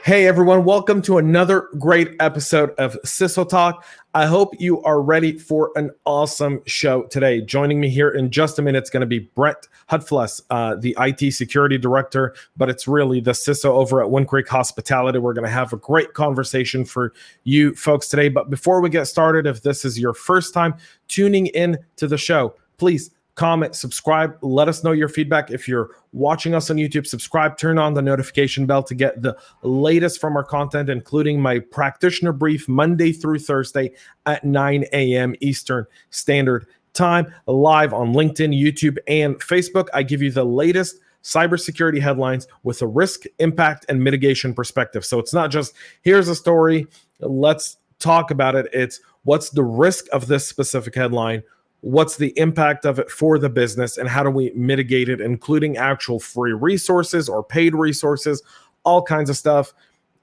Hey everyone, welcome to another great episode of CISO Talk. I hope you are ready for an awesome show today. Joining me here in just a minute is going to be Brent Hutfless, the IT security director, but it's really the CISO over at Wind Creek Hospitality. We're going to have a great conversation for you folks today. But before we get started, if this is your first time tuning in to the show, please comment, subscribe, let us know your feedback. If you're watching us on YouTube, subscribe, turn on the notification bell to get the latest from our content, including my practitioner brief Monday through Thursday at 9 a.m. Eastern Standard Time, live on LinkedIn, YouTube, and Facebook. I give you the latest cybersecurity headlines with a risk, impact, and mitigation perspective. So it's not just, here's a story, let's talk about it. It's what's the risk of this specific headline? What's the impact of it for the business, and how do we mitigate it, including actual free resources or paid resources, all kinds of stuff.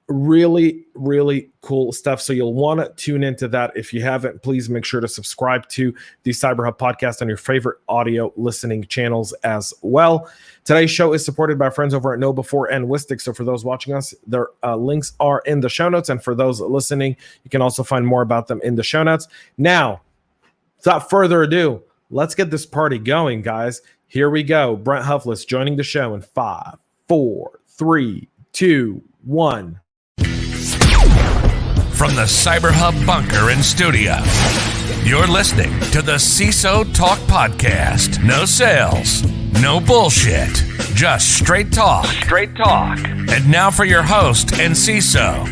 Really, really cool stuff. So you'll want to tune into that. If you haven't, please make sure to subscribe to the CyberHub podcast on your favorite audio listening channels as well. Today's show is supported by our friends over at KnowBe4 and Wistic. So for those watching us, their links are in the show notes. And for those listening, you can also find more about them in the show notes. Now, without further ado, let's get this party going, guys. Here we go. Brent Hutfless joining the show in 5, 4, 3, 2, 1. From the CyberHub bunker and studio, you're listening to the CISO Talk podcast. No sales, no bullshit, just straight talk. Straight talk. And now for your host and CISO,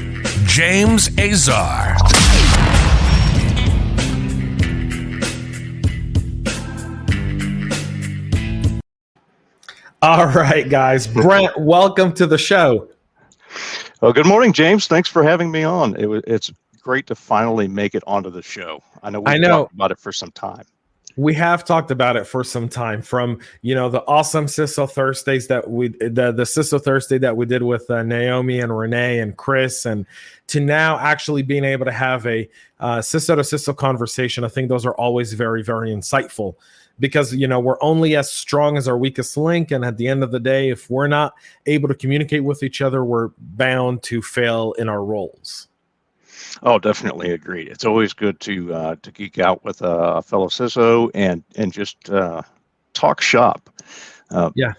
James Azar. All right, guys. Brent, welcome to the show. Well, good morning, James. Thanks for having me on. It's great to finally make it onto the show. I know we've talked about it for some time. We have talked about it for some time, from the awesome CISO Thursdays that the CISO Thursday that we did with Naomi and Renee and Chris, and to now actually being able to have a CISO to CISO conversation. I think those are always very, very insightful. Because, we're only as strong as our weakest link. And at the end of the day, if we're not able to communicate with each other, we're bound to fail in our roles. Oh, definitely agreed. It's always good to geek out with a fellow CISO and just talk shop. Yeah.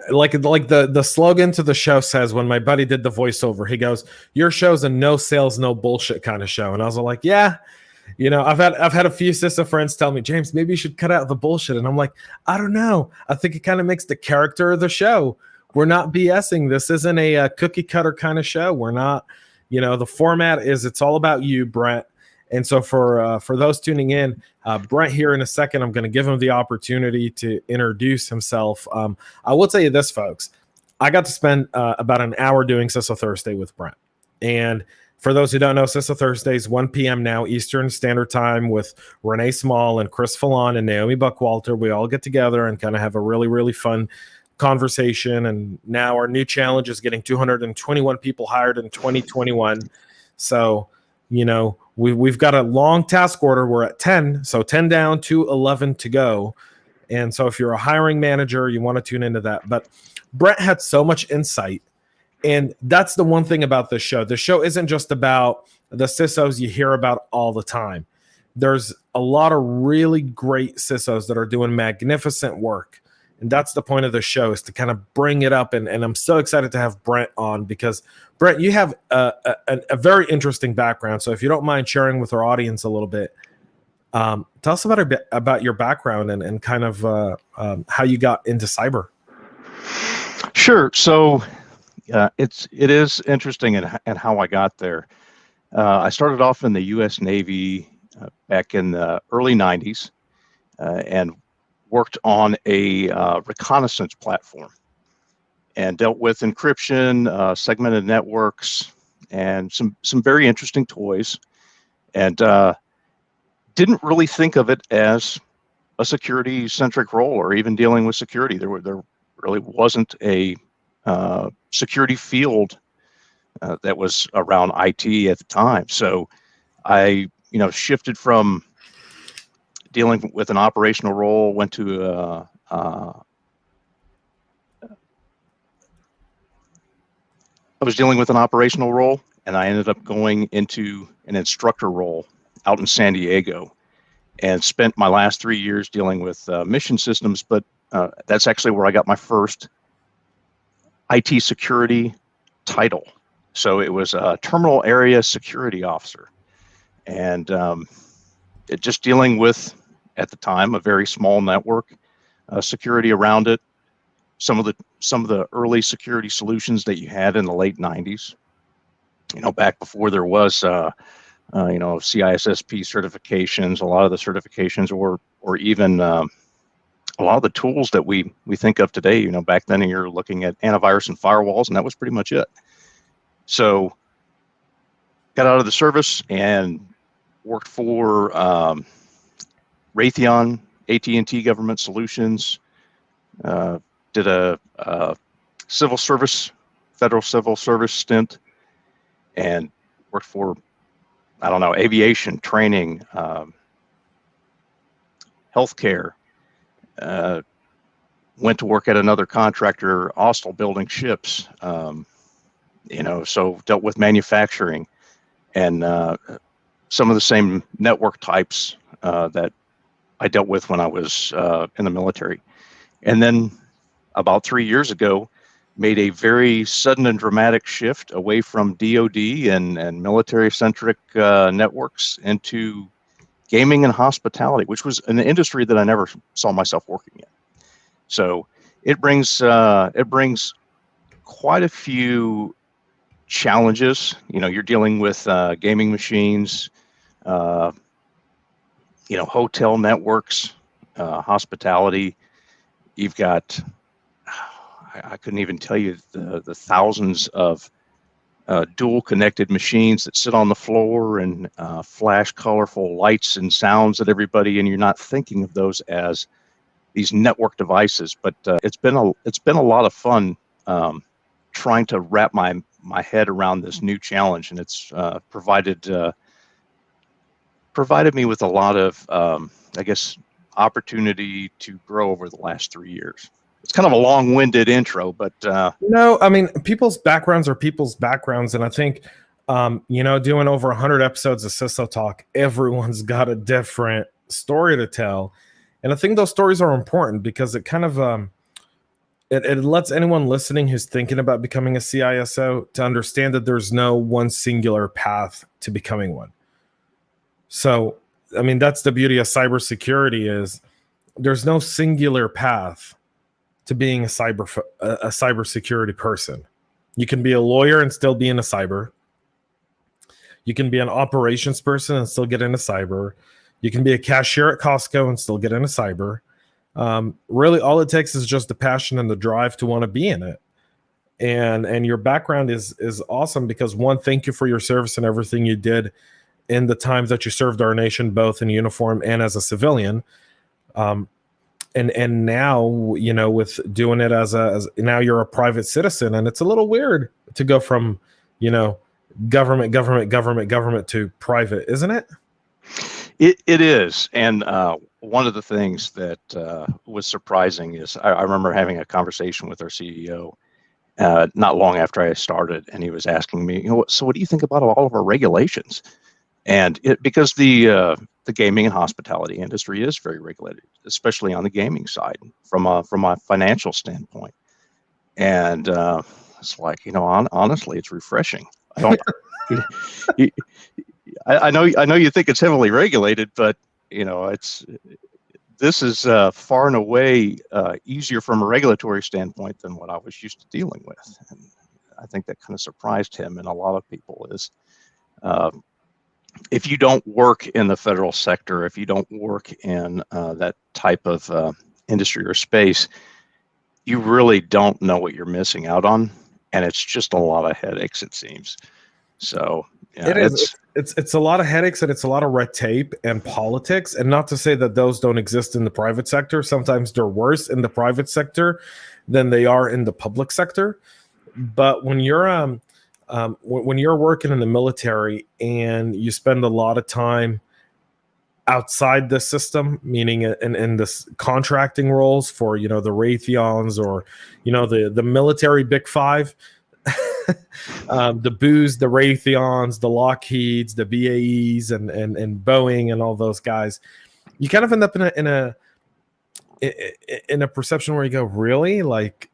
Like the slogan to the show says, when my buddy did the voiceover, he goes, "Your show's a no sales, no bullshit kind of show." And I was like, yeah. I've had a few CISO friends tell me, "James, maybe you should cut out the bullshit." And I'm like, I don't know. I think it kind of makes the character of the show. We're not BSing. This isn't a cookie cutter kind of show. We're not, the format is, it's all about you, Brent. And so for those tuning in, Brent here in a second, I'm going to give him the opportunity to introduce himself. I will tell you this, folks. I got to spend about an hour doing CISO Thursday with Brent. And for those who don't know, CISO Thursdays, 1 p.m. now Eastern Standard Time, with Renee Small and Chris Fallon and Naomi Buckwalter. We all get together and kind of have a really, really fun conversation. And now our new challenge is getting 221 people hired in 2021. So, we've got a long task order. We're at 10, so 10 down to 11 to go. And so if you're a hiring manager, you want to tune into that. But Brent had so much insight. And that's the one thing about this show. The show isn't just about the CISOs you hear about all the time. There's a lot of really great CISOs that are doing magnificent work. And that's the point of the show, is to kind of bring it up. And I'm so excited to have Brent on, because, Brent, you have a very interesting background. So if you don't mind sharing with our audience a little bit, tell us about your background and kind of how you got into cyber. Sure. So it is interesting and how I got there. I started off in the U.S. Navy back in the early 90s and worked on a reconnaissance platform and dealt with encryption, segmented networks, and some very interesting toys, and didn't really think of it as a security-centric role or even dealing with security. There really wasn't a security field that was around IT at the time. So I, shifted from dealing with an operational role, went to I was dealing with an operational role, and I ended up going into an instructor role out in San Diego, and spent my last 3 years dealing with mission systems. But that's actually where I got my first IT security title. So it was a terminal area security officer, and just dealing with, at the time, a very small network, security around it. Some of the early security solutions that you had in the late 90s, back before there was CISSP certifications. A lot of the certifications, or even a lot of the tools that we think of today. Back then you're looking at antivirus and firewalls, and that was pretty much it. So got out of the service and worked for Raytheon, AT&T Government Solutions. Did a federal civil service stint, and worked for, aviation, training, healthcare. Went to work at another contractor, Austal, building ships. So dealt with manufacturing and some of the same network types that I dealt with when I was in the military. And then about 3 years ago, made a very sudden and dramatic shift away from DoD and military-centric networks into gaming and hospitality, which was an industry that I never saw myself working in. So it brings quite a few challenges. You're dealing with gaming machines, hotel networks, hospitality. You've got, I couldn't even tell you the thousands of dual connected machines that sit on the floor and flash colorful lights and sounds at everybody, and you're not thinking of those as these network devices. But it's been a lot of fun trying to wrap my head around this new challenge, and it's provided me with a lot of opportunity to grow over the last 3 years. It's kind of a long-winded intro, but no, I mean, people's backgrounds are people's backgrounds, and I think doing over 100 episodes of CISO Talk, everyone's got a different story to tell, and I think those stories are important because it kind of it lets anyone listening who's thinking about becoming a CISO to understand that there's no one singular path to becoming one. So, I mean, that's the beauty of cybersecurity, is there's no singular path to being a cybersecurity person. You can be a lawyer and still be in a cyber. You can be an operations person and still get into cyber. You can be a cashier at Costco and still get into cyber. Really, all it takes is just the passion and the drive to want to be in it. And your background is awesome because, one, thank you for your service and everything you did in the times that you served our nation, both in uniform and as a civilian. And now, with doing it as now you're a private citizen, and it's a little weird to go from, government to private, isn't it? It is. And one of the things that was surprising is I remember having a conversation with our CEO not long after I started, and he was asking me, so what do you think about all of our regulations? And because the gaming and hospitality industry is very regulated, especially on the gaming side from a financial standpoint. And it's like, honestly, it's refreshing. I know you think it's heavily regulated, but this is far and away easier from a regulatory standpoint than what I was used to dealing with. And I think that kind of surprised him and a lot of people is, if you don't work in the federal sector, if you don't work in that type of industry or space, you really don't know what you're missing out on, and it's just a lot of headaches, it seems. So yeah, it's a lot of headaches, and it's a lot of red tape and politics. And not to say that those don't exist in the private sector. Sometimes they're worse in the private sector than they are in the public sector. But when you're working in the military and you spend a lot of time outside the system, meaning in this contracting roles for, the Raytheons or, the military Big Five, The Boos, the Raytheons, the Lockheeds, the BAEs, and Boeing, and all those guys. You kind of end up in a perception where you go, really? Like,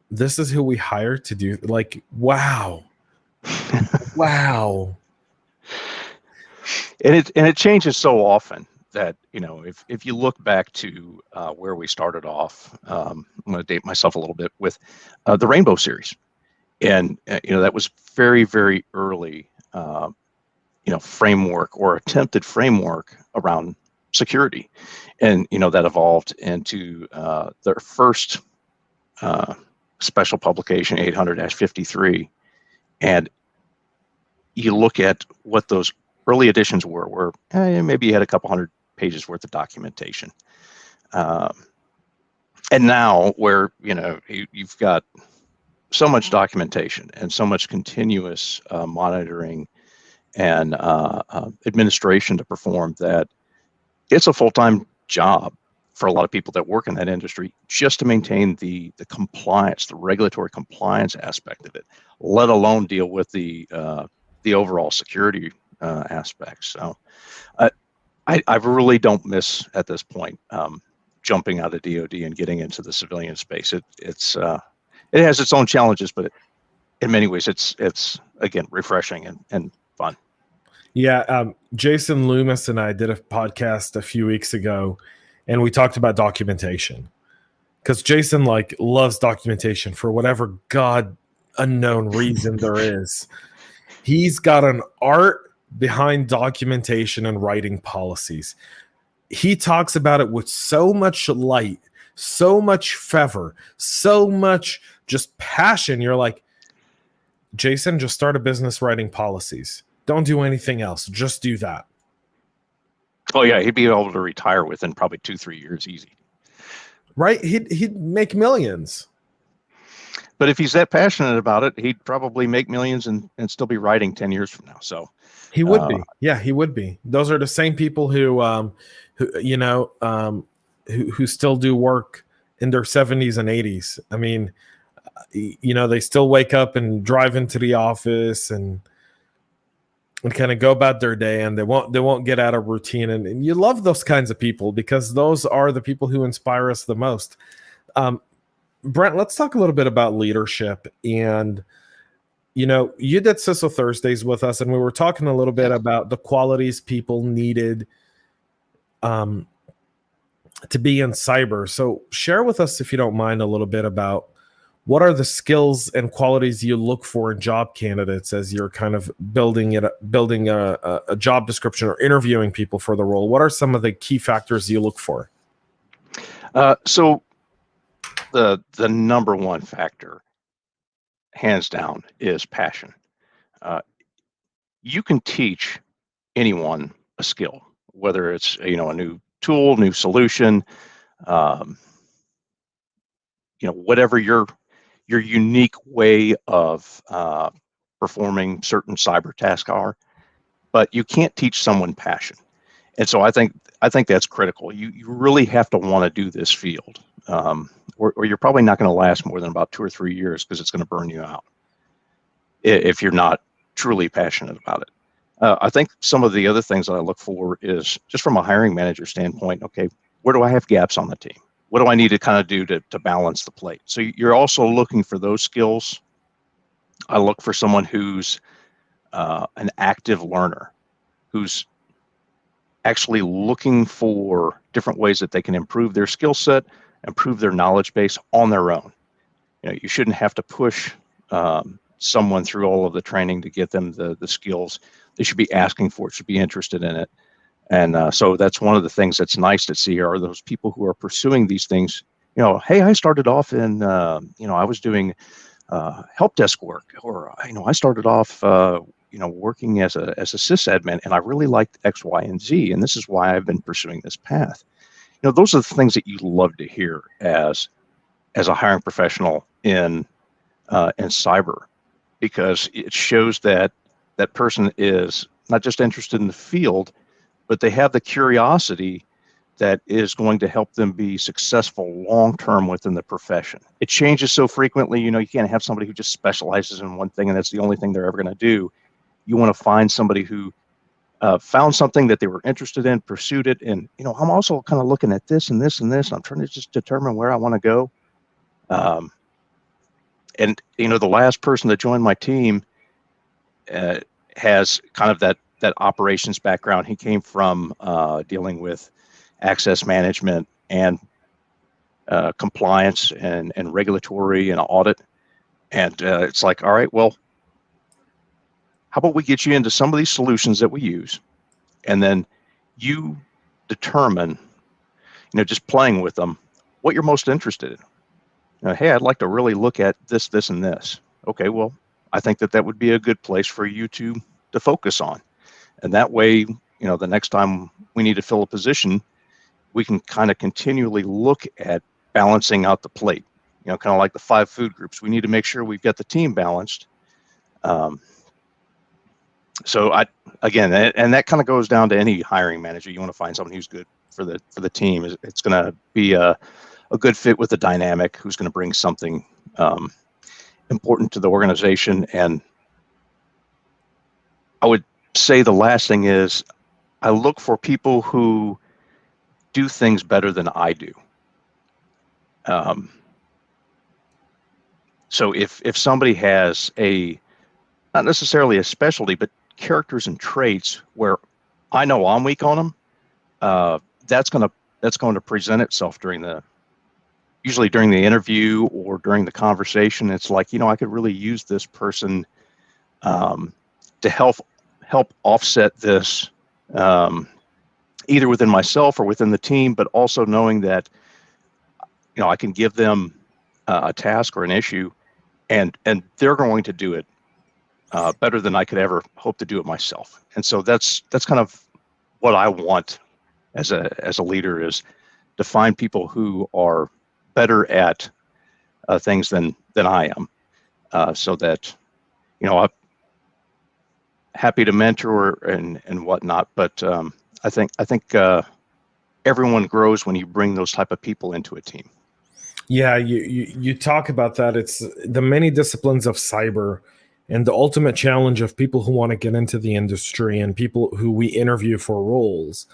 this is who we hired to do? Like, wow. Wow. And it changes so often that, if you look back to where we started off, I'm going to date myself a little bit with the Rainbow series. And, that was very, very early, framework or attempted framework around security. And, that evolved into their first special publication, 800-53. And you look at what those early editions were maybe you had a couple hundred pages worth of documentation. And now where, you've got so much documentation and so much continuous monitoring and administration to perform that it's a full-time job for a lot of people that work in that industry just to maintain the compliance, the regulatory compliance aspect of it, let alone deal with the overall security aspects. So I really don't miss at this point jumping out of DoD and getting into the civilian space. It has its own challenges, but in many ways it's again refreshing and fun. Yeah, Jason Loomis and I did a podcast a few weeks ago, and we talked about documentation, because Jason loves documentation for whatever God unknown reason there is. He's got an art behind documentation and writing policies. He talks about it with so much light, so much fervor, so much just passion. You're like, Jason, just start a business writing policies. Don't do anything else. Just do that. Oh yeah, he'd be able to retire within probably 2-3 years easy. Right? He'd make millions. But if he's that passionate about it, he'd probably make millions and still be writing 10 years from now. So he would be. Yeah, he would be. Those are the same people who still do work in their 70s and 80s. I mean, they still wake up and drive into the office and kind of go about their day, and they won't get out of routine. And you love those kinds of people, because those are the people who inspire us the most. Brent, let's talk a little bit about leadership. And, you did CISO Thursdays with us, and we were talking a little bit about the qualities people needed to be in cyber. So share with us, if you don't mind, a little bit about what are the skills and qualities you look for in job candidates as you're kind of building a job description or interviewing people for the role. What are some of the key factors you look for? So the number one factor, hands down, is passion. You can teach anyone a skill, whether it's a new tool, new solution, whatever your unique way of performing certain cyber tasks are, but you can't teach someone passion. And so I think that's critical. You really have to want to do this field, or you're probably not going to last more than about 2 or 3 years, because it's going to burn you out if you're not truly passionate about it. I think some of the other things that I look for is just from a hiring manager standpoint. Okay, where do I have gaps on the team? What do I need to kind of do to balance the plate? So you're also looking for those skills. I look for someone who's an active learner, who's actually looking for different ways that they can improve their skill set, improve their knowledge base on their own. You shouldn't have to push someone through all of the training to get them the skills. They should be asking for it, should be interested in it. And so that's one of the things that's nice to see are those people who are pursuing these things. Hey, I started off in, I was doing help desk work, or, I started off, working as a sysadmin, and I really liked X, Y, and Z, and this is why I've been pursuing this path. Those are the things that you love to hear as a hiring professional in cyber, because it shows that person is not just interested in the field, but they have the curiosity that is going to help them be successful long-term within the profession. It changes so frequently, you can't have somebody who just specializes in one thing and that's the only thing they're ever going to do. You want to find somebody who found something that they were interested in, pursued it, and I'm also kind of looking at this and this and this. I'm trying to just determine where I want to go. And the last person that joined my team has kind of that operations background. He came from dealing with access management and compliance and regulatory and audit. And it's like, all right, well, how about we get you into some of these solutions that we use, and then you determine, just playing with them, what you're most interested in. Hey, I'd like to really look at this, this, and this. Okay, well, I think that would be a good place for you to focus on. And that way, the next time we need to fill a position, we can kind of continually look at balancing out the plate. Kind of like the 5 food groups. We need to make sure we've got the team balanced. So again, and that kind of goes down to any hiring manager. You want to find someone who's good for the team. It's going to be a good fit with the dynamic, who's going to bring something important to the organization. And I would say the last thing is, I look for people who do things better than I do. So if somebody has not necessarily a specialty, but characters and traits where I know I'm weak on them, that's going to present itself usually during the interview or during the conversation. It's like, I could really use this person to help offset this, either within myself or within the team, but also knowing that I can give them a task or an issue, and they're going to do it better than I could ever hope to do it myself. And so that's kind of what I want as a leader, is to find people who are better at things than I am, so that I'm happy to mentor and whatnot. But I think everyone grows when you bring those type of people into a team. Yeah, you talk about that. It's the many disciplines of cyber, and the ultimate challenge of people who want to get into the industry and people who we interview for roles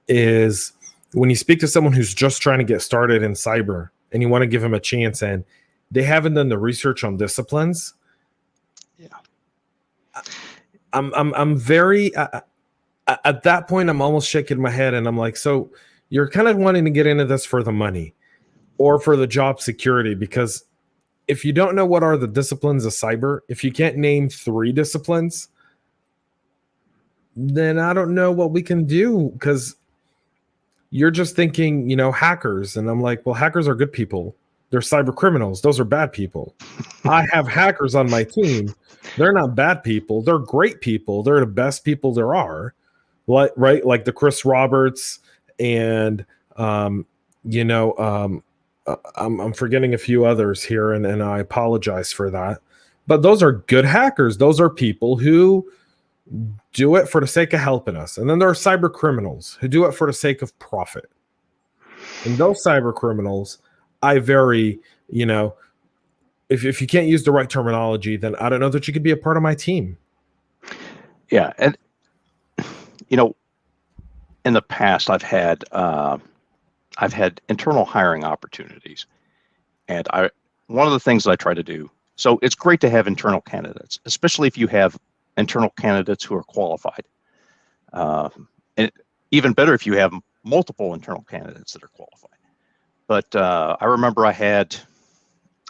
is when you speak to someone who's just trying to get started in cyber and you want to give them a chance and they haven't done the research on disciplines. Yeah. I'm very at that point, I'm almost shaking my head and I'm like, so you're kind of wanting to get into this for the money or for the job security, because if you don't know what are the disciplines of cyber, if you can't name 3 disciplines, then I don't know what we can do, because you're just thinking, hackers. And I'm like, well, hackers are good people. They're cyber criminals. Those are bad people. I have hackers on my team. They're not bad people. They're great people. They're the best people there are. Right? Like the Chris Roberts and, I'm forgetting a few others here, and I apologize for that. But those are good hackers. Those are people who do it for the sake of helping us. And then there are cyber criminals who do it for the sake of profit. And those cyber criminals, I very, if you can't use the right terminology, then I don't know that you could be a part of my team. Yeah. And, in the past, I've had internal hiring opportunities, and one of the things that I try to do. So it's great to have internal candidates, especially if you have internal candidates who are qualified. And even better if you have multiple internal candidates that are qualified. But I remember I had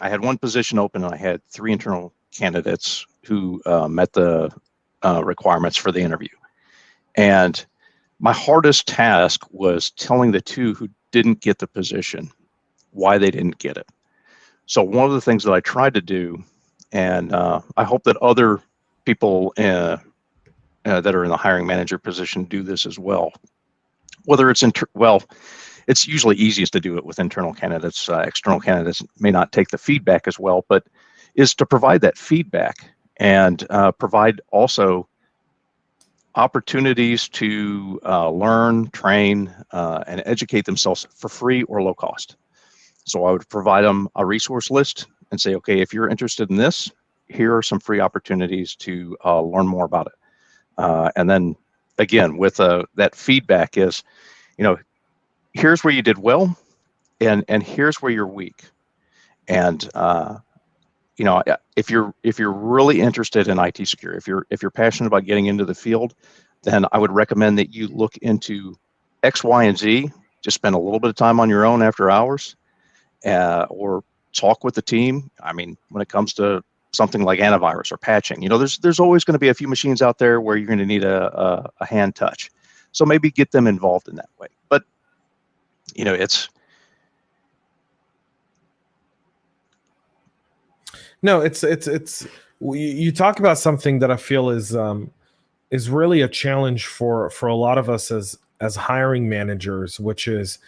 one position open, and I had 3 internal candidates who met the requirements for the interview. And my hardest task was telling the 2 who didn't get the position why they didn't get it. So one of the things that I tried to do, and I hope that other people that are in the hiring manager position do this as well. Whether it's it's usually easiest to do it with internal candidates. External candidates may not take the feedback as well, but is to provide that feedback and provide also opportunities to learn, train, and educate themselves for free or low cost. So I would provide them a resource list and say, okay, if you're interested in this, here are some free opportunities to learn more about it. And then again, with that feedback is, here's where you did well, and here's where you're weak. And if you're really interested in IT security, if you're passionate about getting into the field, then I would recommend that you look into X, Y, and Z. Just spend a little bit of time on your own after hours, or talk with the team. I mean, when it comes to something like antivirus or patching, there's always going to be a few machines out there where you're going to need a hand touch. So maybe get them involved in that way. But it's no, it's you talk about something that I feel is really a challenge for a lot of us as hiring managers, which is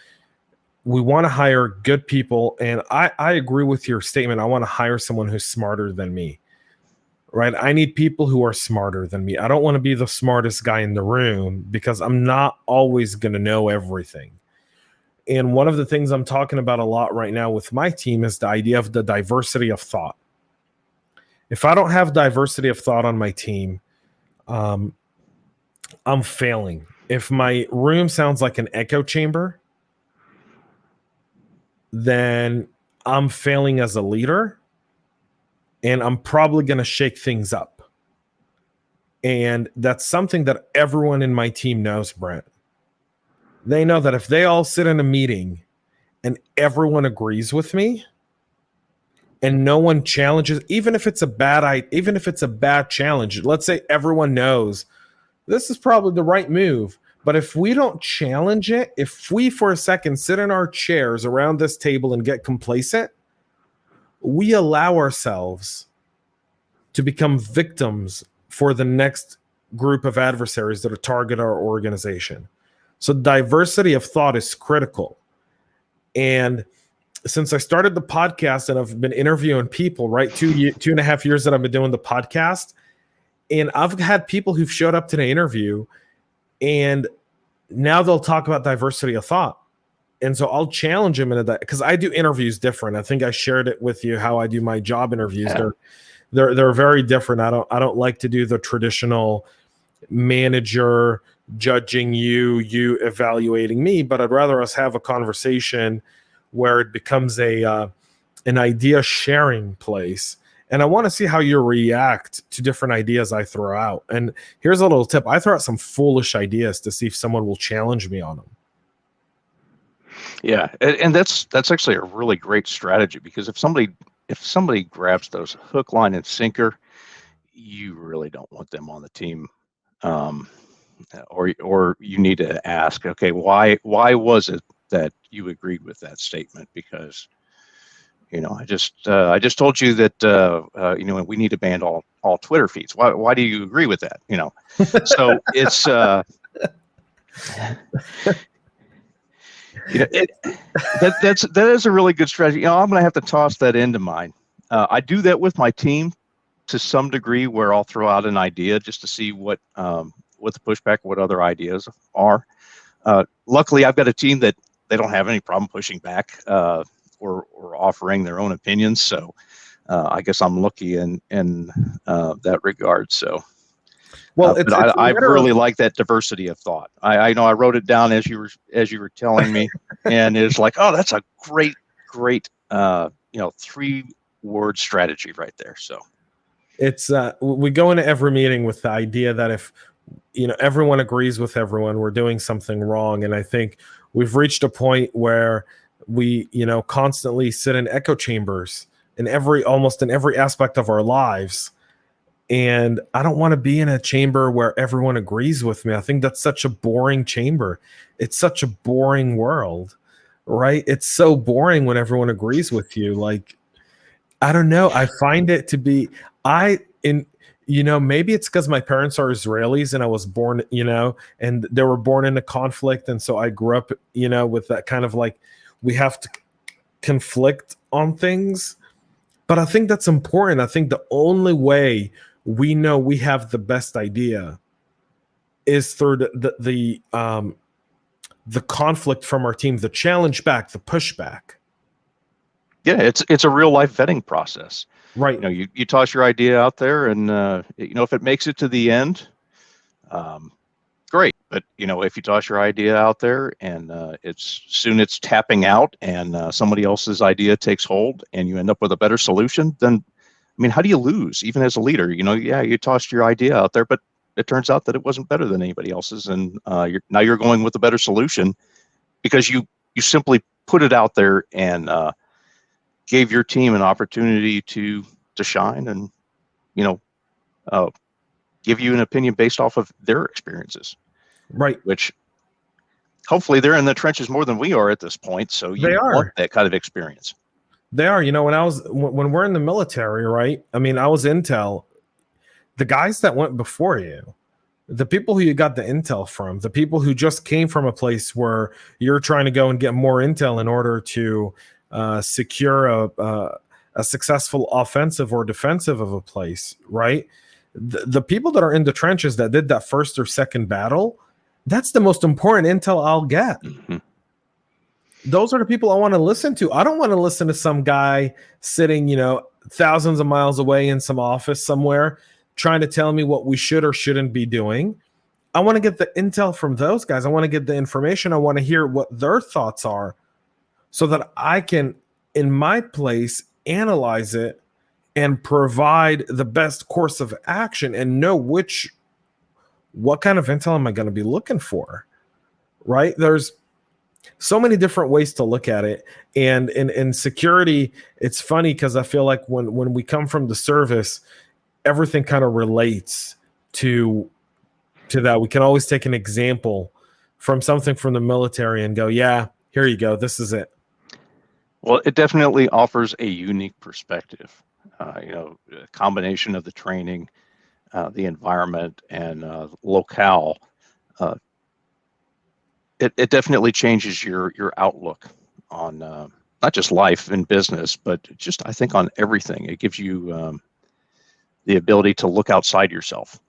we want to hire good people. And I agree with your statement. I want to hire someone who's smarter than me, right? I need people who are smarter than me. I don't want to be the smartest guy in the room because I'm not always going to know everything. And one of the things I'm talking about a lot right now with my team is the idea of the diversity of thought. If I don't have diversity of thought on my team, I'm failing. If my room sounds like an echo chamber, then I'm failing as a leader, and I'm probably going to shake things up. And that's something that everyone in my team knows, Brent. They know that if they all sit in a meeting and everyone agrees with me and no one challenges, even if it's a bad challenge, let's say everyone knows this is probably the right move. But if we don't challenge it, if we for a second sit in our chairs around this table and get complacent, we allow ourselves to become victims for the next group of adversaries that target our organization. So diversity of thought is critical. And since I started the podcast and I've been interviewing people, right, 2.5 years that I've been doing the podcast, and I've had people who've showed up to the interview and now they'll talk about diversity of thought. And so I'll challenge them into that because I do interviews different. I think I shared it with you how I do my job interviews. Yeah. They're very different. I don't like to do the traditional manager judging you evaluating me, but I'd rather us have a conversation where it becomes an idea sharing place. And I want to see how you react to different ideas I throw out. And here's a little tip. I throw out some foolish ideas to see if someone will challenge me on them. Yeah, and that's actually a really great strategy, because if somebody grabs those hook, line, and sinker, you really don't want them on the team. Or you need to ask, okay, why was it that you agreed with that statement? Because I just told you that we need to ban all Twitter feeds. Why do you agree with that? So it's that is a really good strategy. I'm going to have to toss that into mine. I do that with my team to some degree, where I'll throw out an idea just to see what the pushback, what other ideas are. Luckily, I've got a team that they don't have any problem pushing back or offering their own opinions. So I guess I'm lucky in that regard. So. Well, I really like that diversity of thought. I know I wrote it down as you were telling me, and it's like, oh, that's a great 3-word strategy right there. So it's we go into every meeting with the idea that if everyone agrees with everyone, we're doing something wrong. And I think we've reached a point where we constantly sit in echo chambers in almost in every aspect of our lives. And I don't want to be in a chamber where everyone agrees with me. I think that's such a boring chamber. It's such a boring world, right? It's so boring when everyone agrees with you. Like, I don't know. I find it to be, maybe it's because my parents are Israelis and I was born, and they were born into conflict. And so I grew up, with that kind of like, we have to conflict on things. But I think that's important. I think the only way we know we have the best idea is through the conflict from our team, the challenge back, the pushback. Yeah, it's a real life vetting process. Right. You toss your idea out there, and if it makes it to the end, great. But if you toss your idea out there and it's tapping out, and somebody else's idea takes hold, and you end up with a better solution, then how do you lose? Even as a leader, you tossed your idea out there, but it turns out that it wasn't better than anybody else's, and you're going with a better solution because you simply put it out there and gave your team an opportunity to shine and give you an opinion based off of their experiences. Right. Which hopefully they're in the trenches more than we are at this point. So you want that kind of experience. They are. When we're in the military, right? I was intel. The guys that went before you, the people who you got the intel from, the people who just came from a place where you're trying to go and get more intel in order to secure a successful offensive or defensive of a place, right? The people that are in the trenches that did that first or second battle, that's the most important intel I'll get. Mm-hmm. Those are the people I want to listen to. I don't want to listen to some guy sitting, thousands of miles away in some office somewhere trying to tell me what we should or shouldn't be doing. I want to get the intel from those guys. I want to get the information. I want to hear what their thoughts are so that I can, in my place, analyze it and provide the best course of action and know what kind of intel am I going to be looking for, right? There's so many different ways to look at it. And in security, it's funny because I feel like when we come from the service, everything kind of relates to that. We can always take an example from something from the military and go, yeah, here you go. This is it. Well, it definitely offers a unique perspective. A combination of the training, the environment, and locale. It definitely changes your outlook on not just life and business, but just I think on everything. It gives you the ability to look outside yourself,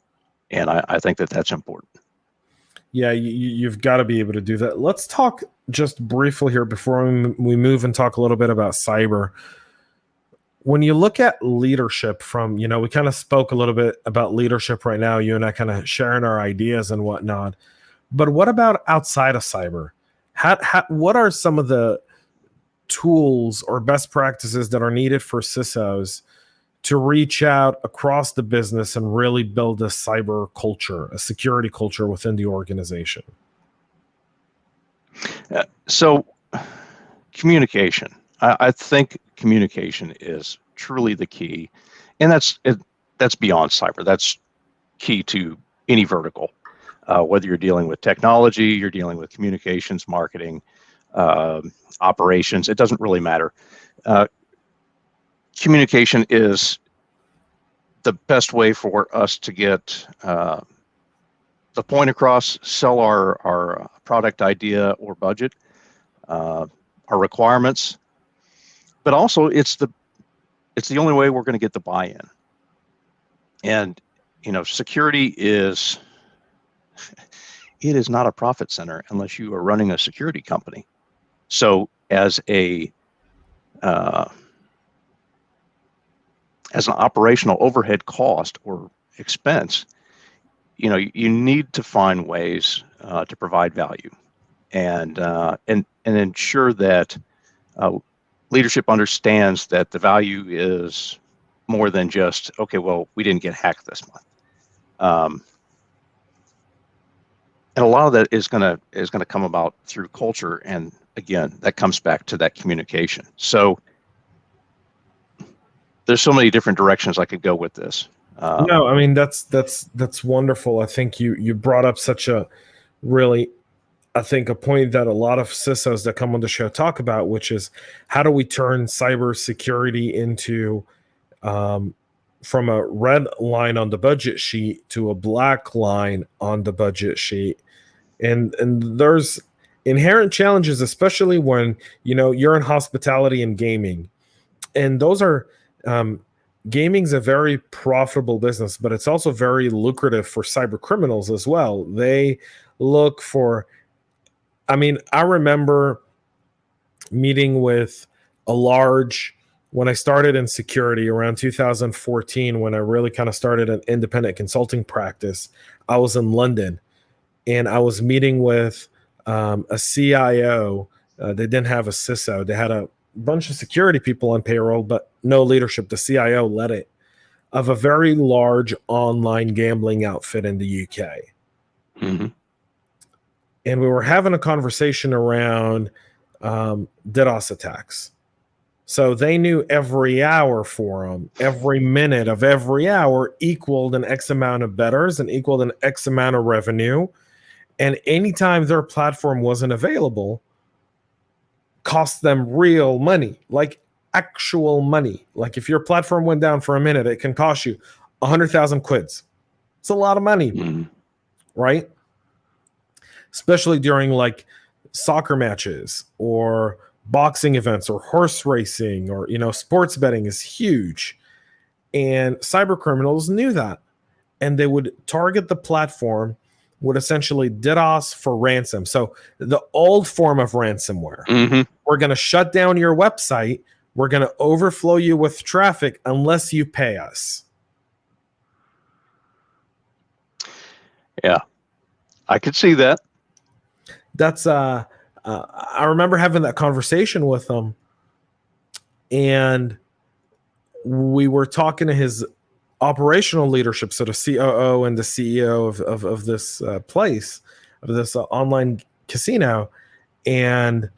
and I think that's important. Yeah, you've got to be able to do that. Let's talk just briefly here before we move and talk a little bit about cyber. When you look at leadership from, we kind of spoke a little bit about leadership right now, you and I kind of sharing our ideas and whatnot. But what about outside of cyber? What are some of the tools or best practices that are needed for CISOs to reach out across the business and really build a cyber culture, a security culture within the organization? So communication. I think communication is truly the key. And that's beyond cyber. That's key to any vertical. Whether you're dealing with technology, you're dealing with communications, marketing, operations, it doesn't really matter. Communication is the best way for us to get the point across, sell our product idea or budget, our requirements, but also it's the only way we're going to get the buy-in. And security is not a profit center unless you are running a security company. So as an operational overhead cost or expense, you need to find ways to provide value and ensure that leadership understands that the value is more than just, okay, well, we didn't get hacked this month. And a lot of that is gonna come about through culture, and again, that comes back to that communication. So there's so many different directions I could go with this. No, that's wonderful. I think you brought up such a really, I think, a point that a lot of CISOs that come on the show talk about, which is how do we turn cybersecurity into from a red line on the budget sheet to a black line on the budget sheet. And there's inherent challenges, especially when, you're in hospitality and gaming. And those are gaming's a very profitable business, but it's also very lucrative for cyber criminals as well. They look for, I mean, I remember meeting with a large, when I started in security around 2014, when I really kind of started an independent consulting practice, I was in London and I was meeting with a CIO. They didn't have a CISO. They had a bunch of security people on payroll, but no leadership. The CIO led it, of a very large online gambling outfit in the UK. Mm-hmm. And we were having a conversation around DDoS attacks. So they knew every hour for them, every minute of every hour equaled an X amount of bettors and equaled an X amount of revenue. And anytime their platform wasn't available, cost them real money, like actual money. Like if your platform went down for a minute, it can cost you 100,000 quids. It's a lot of money, right? Especially during like soccer matches or boxing events or horse racing, or, you know, sports betting is huge. And cyber criminals knew that. And they would target the platform, would essentially DDoS for ransom. So the old form of ransomware. We're going to shut down your website. We're going to overflow you with traffic unless you pay us. Yeah, I could see that. That's I remember having that conversation with him, and we were talking to his operational leadership, so the COO and the CEO of this place, of this online casino, and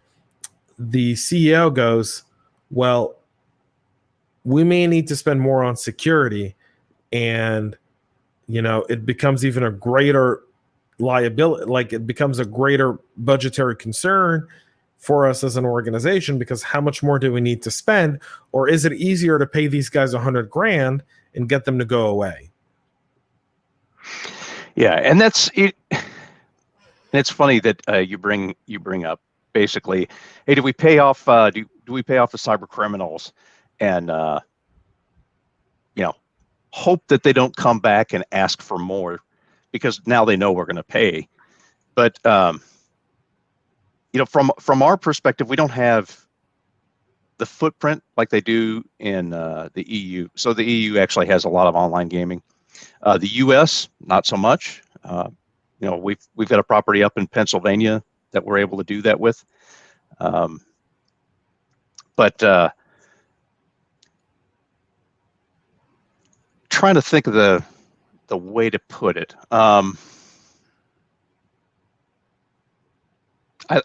the CEO goes, well, we may need to spend more on security, and, you know, it becomes even a greater liability, like it becomes a greater budgetary concern for us as an organization, because how much more do we need to spend? Or is it easier to pay these guys $100,000 and get them to go away? Yeah, and that's it. It's funny that you bring up basically, hey, do we pay off do we pay off the cyber criminals and you know, hope that they don't come back and ask for more, because now they know we're going to pay. But you know, from our perspective, we don't have the footprint like they do in the EU. So the EU actually has a lot of online gaming. The US, not so much. You know, we've got a property up in Pennsylvania that we're able to do that with. But trying to think of the way to put it.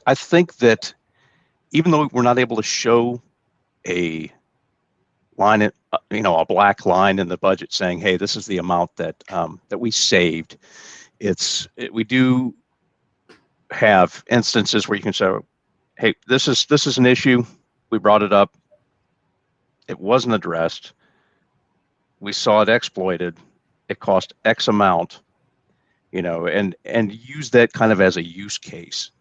I think that even though we're not able to show a line, you know, a black line in the budget saying, hey, this is the amount that that we saved, we do have instances where you can say, hey, this is an issue. We brought it up. It wasn't addressed. We saw it exploited. It cost X amount, you know, and use that kind of as a use case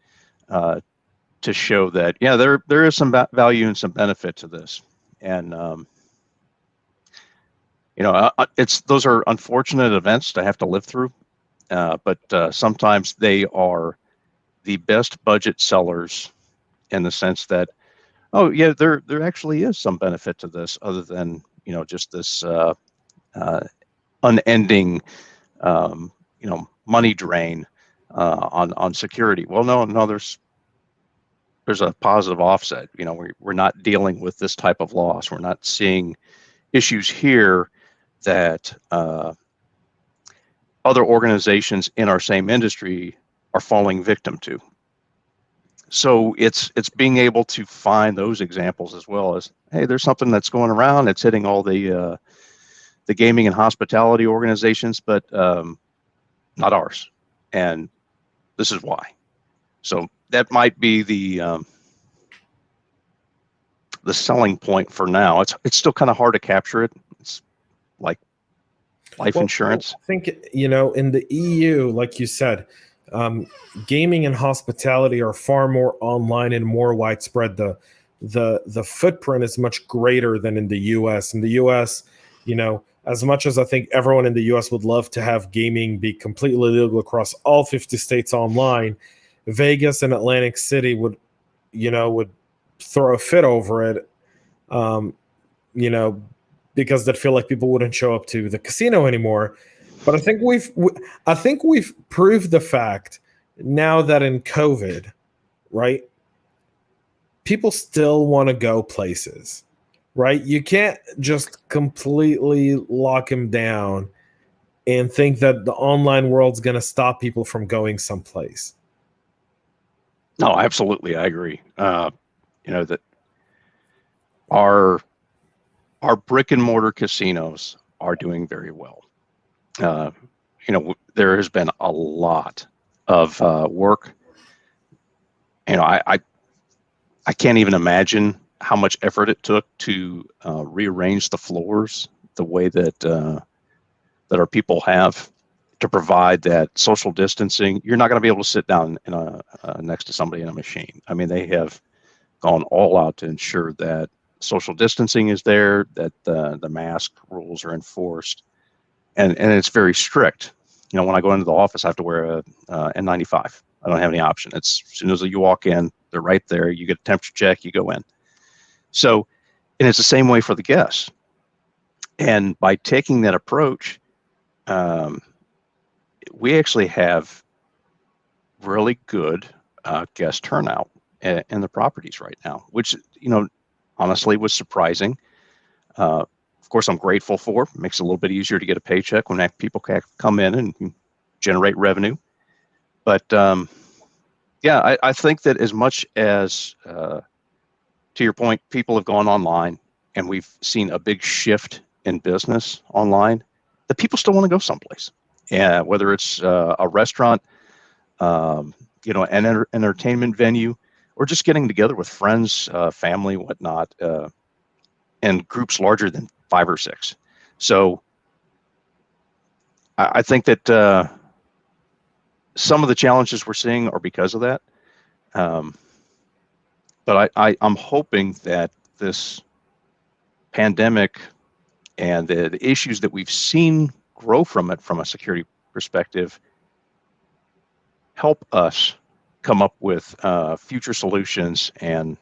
to show that, yeah, there is some value and some benefit to this. And you know, those are unfortunate events to have to live through, but sometimes they are the best budget sellers, in the sense that, oh yeah, there actually is some benefit to this, other than, you know, just this unending you know, money drain on security. Well, no, there's a positive offset. You know, we're not dealing with this type of loss. We're not seeing issues here that other organizations in our same industry are falling victim to. So it's being able to find those examples, as well as, hey, there's something that's going around. It's hitting all the gaming and hospitality organizations, but not ours. And this is why. So that might be the selling point for now. It's still kind of hard to capture it. It's like life insurance. I think, you know, in the EU, like you said, gaming and hospitality are far more online and more widespread. The footprint is much greater than in the US. In the US, As much as I think everyone in the US would love to have gaming be completely legal across all 50 states online, Vegas and Atlantic City would throw a fit over it, because they'd feel like people wouldn't show up to the casino anymore. But I think we've proved the fact now that in COVID, right, people still want to go places. Right? You can't just completely lock him down and think that the online world's going to stop people from going someplace. No, absolutely. I agree. That our brick and mortar casinos are doing very well. There has been a lot of work. I can't even imagine how much effort it took to rearrange the floors the way that our people have to provide that social distancing. You're not going to be able to sit down next to somebody in a machine. I mean, they have gone all out to ensure that social distancing is there, that the mask rules are enforced, and it's very strict. When I go into the office, I have to wear a N95. I don't have any option. It's as soon as you walk in, they're right there. You get a temperature check, you go in. So, and it's the same way for the guests. And by taking that approach, we actually have really good guest turnout in the properties right now, which, honestly was surprising. Of course, I'm grateful for. It makes it a little bit easier to get a paycheck when people can come in and generate revenue. But I think that as much as to your point, people have gone online and we've seen a big shift in business online, the people still want to go someplace. And whether it's a restaurant, an entertainment venue, or just getting together with friends, family, whatnot, and groups larger than 5 or 6. So I think that some of the challenges we're seeing are because of that. But I'm hoping that this pandemic and the issues that we've seen grow from it from a security perspective help us come up with future solutions and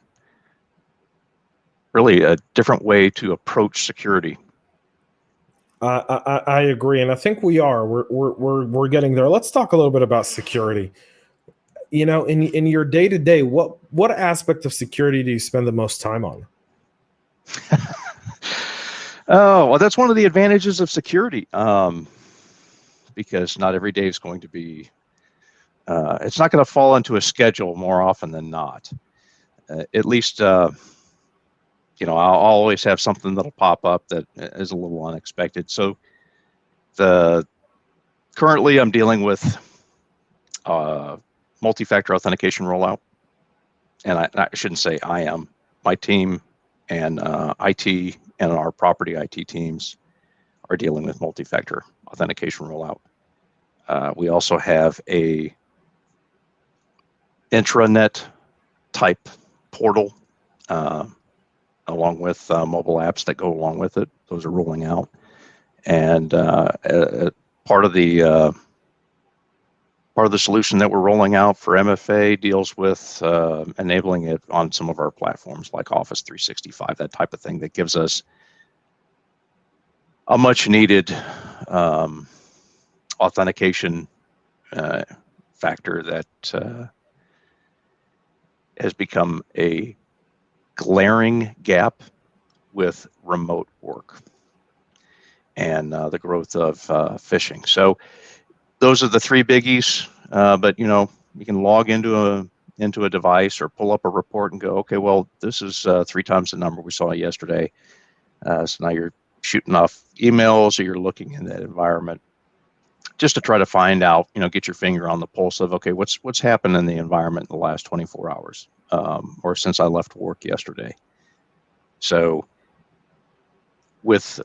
really a different way to approach security. I agree, and I think we are. We're getting there. Let's talk a little bit about security. In your day to day, what aspect of security do you spend the most time on? Oh, well, that's one of the advantages of security, because not every day is going to be. It's not going to fall into a schedule more often than not. At least, I'll always have something that'll pop up that is a little unexpected. So, currently, I'm dealing with multi-factor authentication rollout, and I shouldn't say I am. My team and IT and our property IT teams are dealing with multi-factor authentication rollout. We also have a intranet type portal, along with mobile apps that go along with it. Those are rolling out, and part of the solution that we're rolling out for MFA deals with enabling it on some of our platforms like Office 365, that type of thing that gives us a much needed authentication factor that has become a glaring gap with remote work and the growth of phishing. So those are the 3 biggies, but you can log into a device or pull up a report and go, okay, well, this is 3 times the number we saw yesterday. So now you're shooting off emails or you're looking in that environment just to try to find out, get your finger on the pulse of, okay, what's happened in the environment in the last 24 hours or since I left work yesterday. So with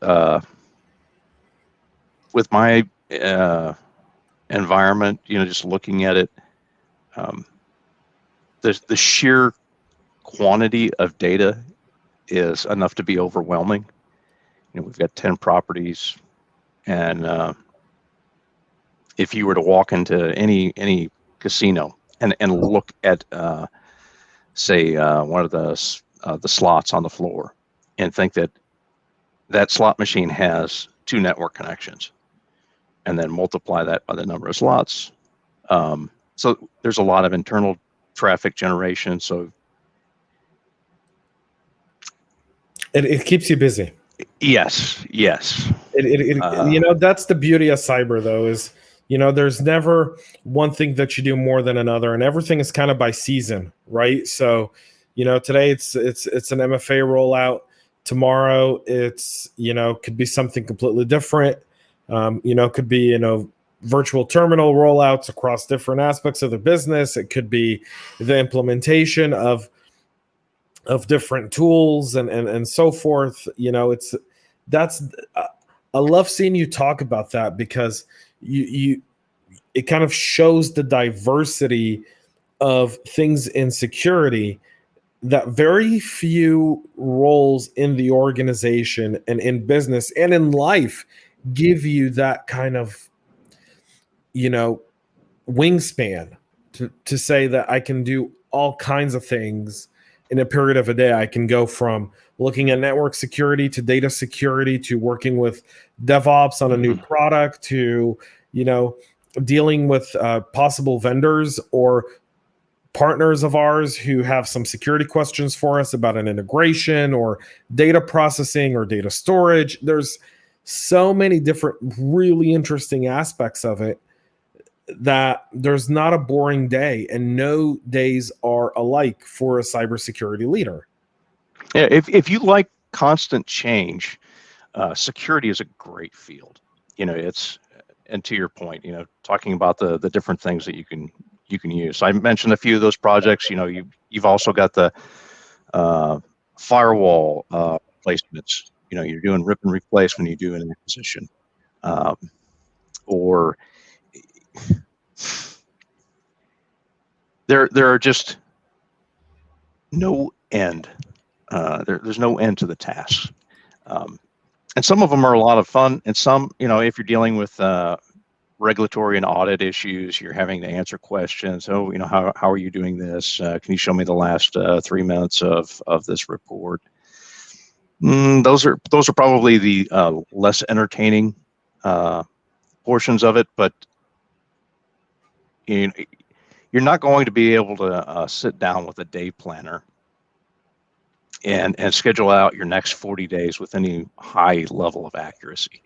my environment, just looking at it, the sheer quantity of data is enough to be overwhelming. we've got 10 properties, and if you were to walk into any casino and look at say one of the slots on the floor, and think that slot machine has 2 network connections, and then multiply that by the number of slots. So there's a lot of internal traffic generation. So it keeps you busy. yes. That's the beauty of cyber, though, is there's never one thing that you do more than another, and everything is kind of by season, right? So today it's an MFA rollout. Tomorrow it's could be something completely different. Could be virtual terminal rollouts across different aspects of the business. It could be the implementation of different tools and so forth. I love seeing you talk about that, because it kind of shows the diversity of things in security that very few roles in the organization and in business and in life give you that kind of wingspan to say that I can do all kinds of things in a period of a day. I can go from looking at network security to data security to working with DevOps on a new product to dealing with possible vendors or partners of ours who have some security questions for us about an integration or data processing or data storage. There's so many different really interesting aspects of it that there's not a boring day, and no days are alike for a cybersecurity leader. Yeah, if you like constant change, security is a great field. And to your point, talking about the different things that you can use. So I mentioned a few of those projects. You've also got the firewall placements. You're doing rip and replace when you do an acquisition, or there are just no end. There's no end to the tasks, and some of them are a lot of fun. And some, if you're dealing with regulatory and audit issues, you're having to answer questions. Oh, how are you doing this? Can you show me the last 3 months of this report? Those are probably the less entertaining portions of it, but you're not going to be able to sit down with a day planner and schedule out your next 40 days with any high level of accuracy.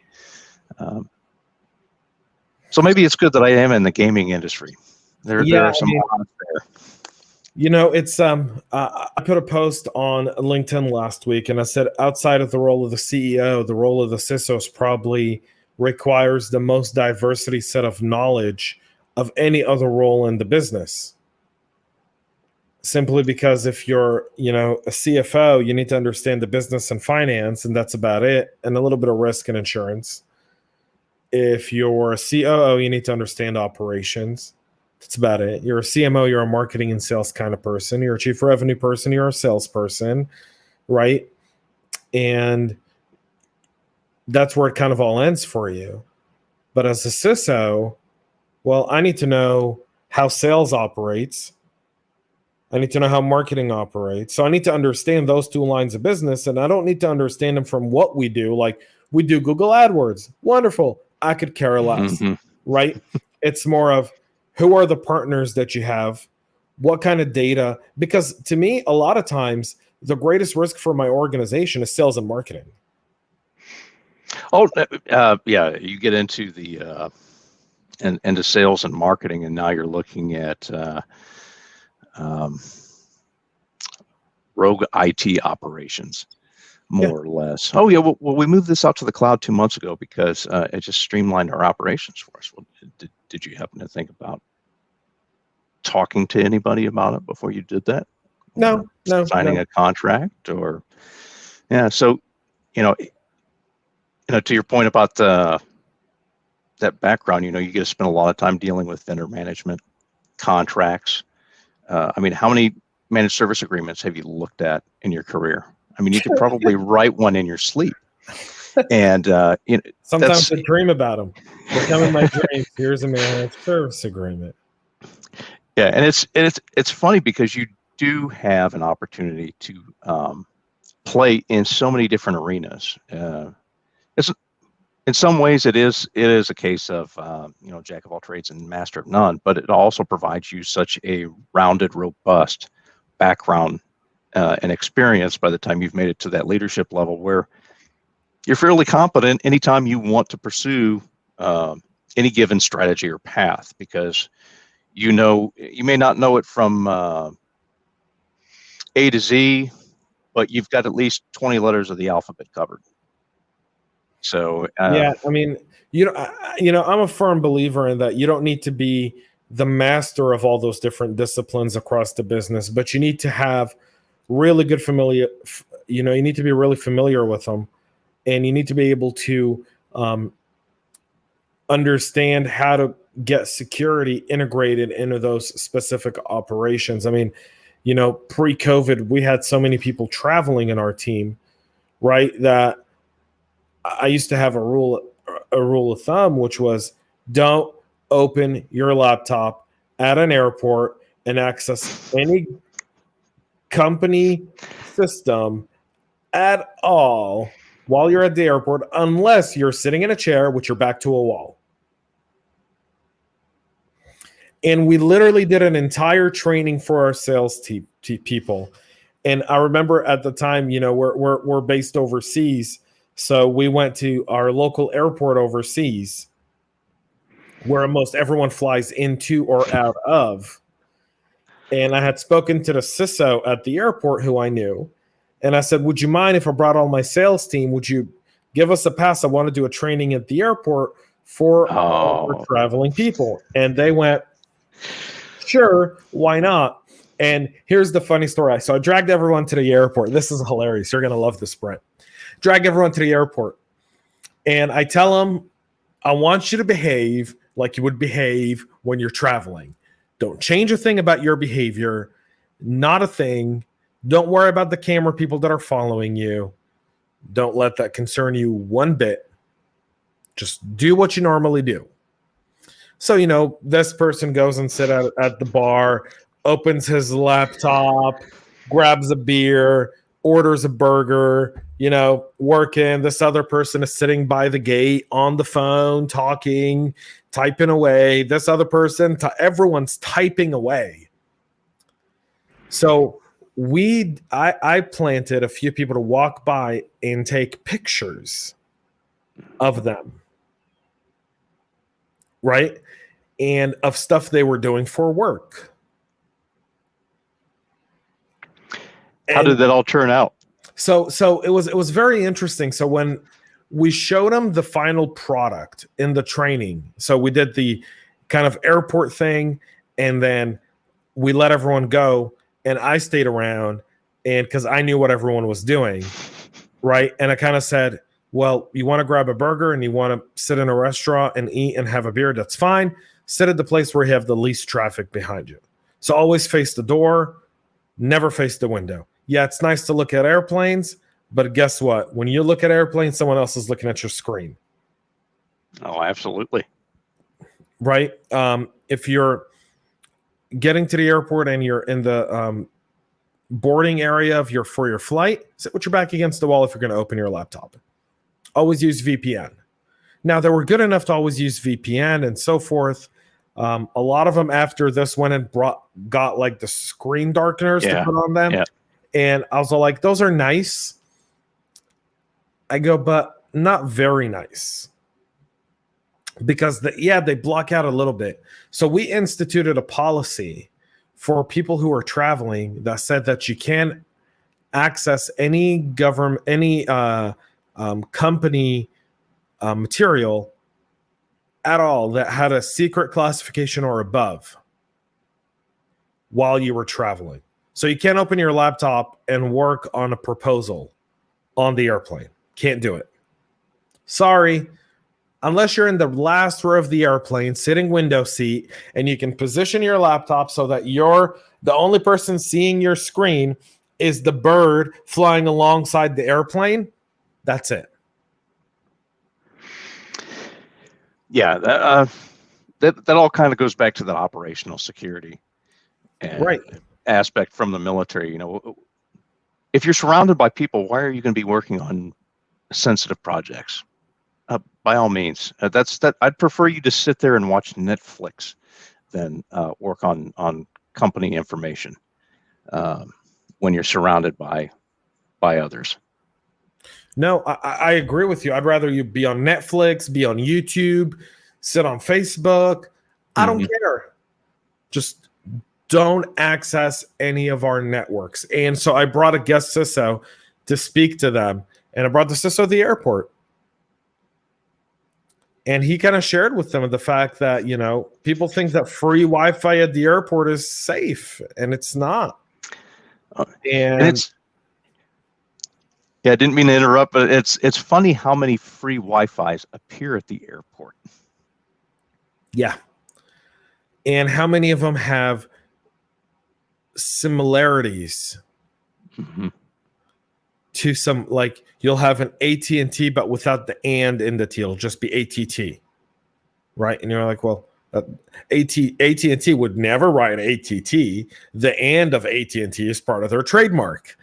So maybe it's good that I am in the gaming industry. There are some odds there. It's I put a post on LinkedIn last week, and I said, outside of the role of the CEO, the role of the CISO probably requires the most diversity set of knowledge of any other role in the business. Simply because if you're, a CFO, you need to understand the business and finance, and that's about it, and a little bit of risk and insurance. If you're a COO, you need to understand operations. That's about it. You're a CMO, you're a marketing and sales kind of person. You're a chief revenue person, you're a salesperson, right? And that's where it kind of all ends for you. But as a CISO, well, I need to know how sales operates. I need to know how marketing operates. So I need to understand those 2 lines of business, and I don't need to understand them from what we do. Like, we do Google AdWords. Wonderful. I could care less, right? It's more of, who are the partners that you have? What kind of data? Because to me, a lot of times, the greatest risk for my organization is sales and marketing. Oh, yeah. You get into the into sales and marketing, and now you're looking at rogue IT operations, more or less. Oh, yeah. Well, we moved this out to the cloud 2 months ago because it just streamlined our operations for us. Well, did you happen to think about talking to anybody about it before you did that? No. Signing a contract, or yeah. So, to your point about that background, you get to spend a lot of time dealing with vendor management, contracts. How many managed service agreements have you looked at in your career? You could probably write one in your sleep. And sometimes I dream about them. They come in my dreams. Here's a managed service agreement. Yeah, and it's funny because you do have an opportunity to play in so many different arenas. It's in some ways it is a case of jack of all trades and master of none, but it also provides you such a rounded, robust background and experience by the time you've made it to that leadership level where you're fairly competent anytime you want to pursue any given strategy or path, because you may not know it from A to Z, but you've got at least 20 letters of the alphabet covered. So yeah, I mean, I'm a firm believer in that you don't need to be the master of all those different disciplines across the business, but you need to have really good you need to be really familiar with them, and you need to be able to understand how to get security integrated into those specific operations. I mean, pre-COVID, we had so many people traveling in our team, right? That I used to have a rule of thumb, which was don't open your laptop at an airport and access any company system at all while you're at the airport, unless you're sitting in a chair with your back to a wall. And we literally did an entire training for our sales people. And I remember at the time, we're based overseas. So we went to our local airport overseas where most everyone flies into or out of. And I had spoken to the CISO at the airport who I knew. And I said, would you mind if I brought all my sales team? Would you give us a pass? I want to do a training at the airport for traveling people. And they went, sure, why not? And here's the funny story. So I dragged everyone to the airport. This is hilarious. You're going to love this, Brent. Drag everyone to the airport. And I tell them, I want you to behave like you would behave when you're traveling. Don't change a thing about your behavior. Not a thing. Don't worry about the camera people that are following you. Don't let that concern you one bit. Just do what you normally do. So, this person goes and sits at the bar, opens his laptop, grabs a beer, orders a burger, working. This other person is sitting by the gate on the phone, talking, typing away. This other person, everyone's typing away. So I planted a few people to walk by and take pictures of them, right? And of stuff they were doing for work. How did that all turn out? So it was very interesting. So when we showed them the final product in the training, so we did the kind of airport thing, and then we let everyone go, and I stayed around, and because I knew what everyone was doing, right? And I kind of said, well, you want to grab a burger and you want to sit in a restaurant and eat and have a beer, that's fine. Sit at the place where you have the least traffic behind you. So always face the door, never face the window. Yeah, it's nice to look at airplanes, but guess what? When you look at airplanes, someone else is looking at your screen. Oh, absolutely. Right? If you're getting to the airport and you're in the boarding area for your flight, sit with your back against the wall if you're going to open your laptop. Always use VPN. Now, they were good enough to always use VPN and so forth. A lot of them after this went and got like the screen darkeners to put on them. Yeah. And I was like, those are nice. I go, but not very nice. Because they block out a little bit. So we instituted a policy for people who are traveling that said that you can't access any company material at all that had a secret classification or above while you were traveling. So you can't open your laptop and work on a proposal on the airplane. Can't do it. Sorry. Unless you're in the last row of the airplane, sitting window seat, and you can position your laptop so that you're the only person seeing your screen is the bird flying alongside the airplane. That's it. Yeah, that all kind of goes back to that operational security Right. aspect from the military. You know, if you're surrounded by people, why are you going to be working on sensitive projects? By all means, I'd prefer you to sit there and watch Netflix than work on company information when you're surrounded by others. No, I agree with you. I'd rather you be on Netflix, be on YouTube, sit on Facebook. I don't care. Just don't access any of our networks. And so I brought a guest CISO to speak to them, and I brought the CISO to the airport. And he kind of shared with them the fact that, you know, people think that free Wi-Fi at the airport is safe, and it's not. And it's, yeah, I didn't mean to interrupt, but it's funny how many free Wi-Fis appear at the airport. Yeah. And how many of them have similarities to some, like you'll have an AT&T, but without the and in the T, it'll just be ATT, right? And you're like, well, AT&T would never write ATT. The and of AT&T is part of their trademark.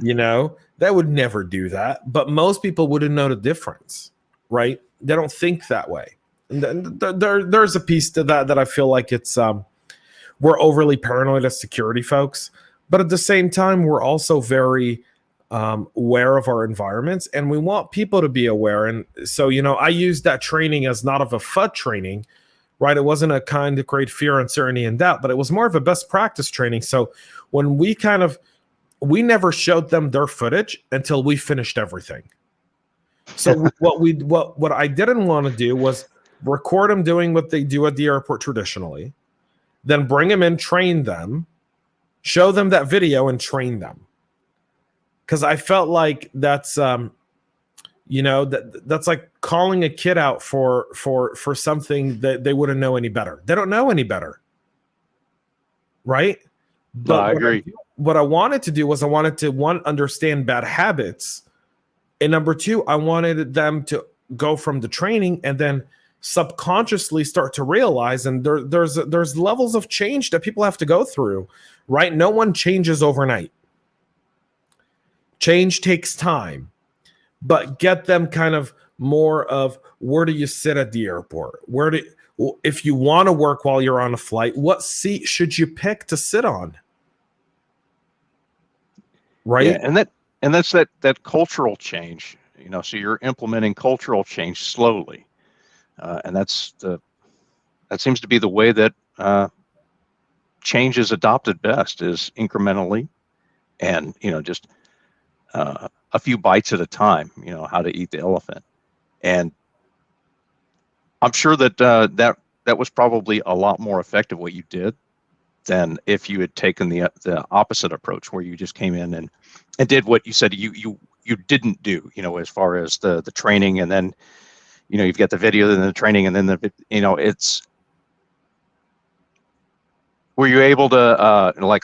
You know, that would never do that. But most people wouldn't know the difference, right? They don't think that way. And there's a piece to that I feel like it's we're overly paranoid as security folks, but at the same time, we're also very aware of our environments, and we want people to be aware. And so, you know, I used that training as not of a FUD training, right? It wasn't a kind to create fear, uncertainty, and doubt, but it was more of a best practice training. So when we never showed them their footage until we finished everything. So what I didn't want to do was record them doing what they do at the airport traditionally, then bring them in, train them, show them that video, and train them. Because I felt like that's you know, that's like calling a kid out for something that they wouldn't know any better. They don't know any better, right? But I agree. What I wanted to do was I wanted to, one, understand bad habits, and number two, I wanted them to go from the training and then subconsciously start to realize, and there's levels of change that people have to go through, right? No one changes overnight. Change takes time, but get them kind of more of, where do you sit at the airport? If you want to work while you're on a flight, what seat should you pick to sit on? Right? Yeah, and that's that cultural change, you know, so you're implementing cultural change slowly. And that seems to be the way that change is adopted best, is incrementally, and, you know, just a few bites at a time, you know, how to eat the elephant. And I'm sure that that was probably a lot more effective what you did than if you had taken the opposite approach, where you just came in and did what you said you didn't do, you know, as far as the training, and then, you know, you've got the video and the training, and then you know, were you able to like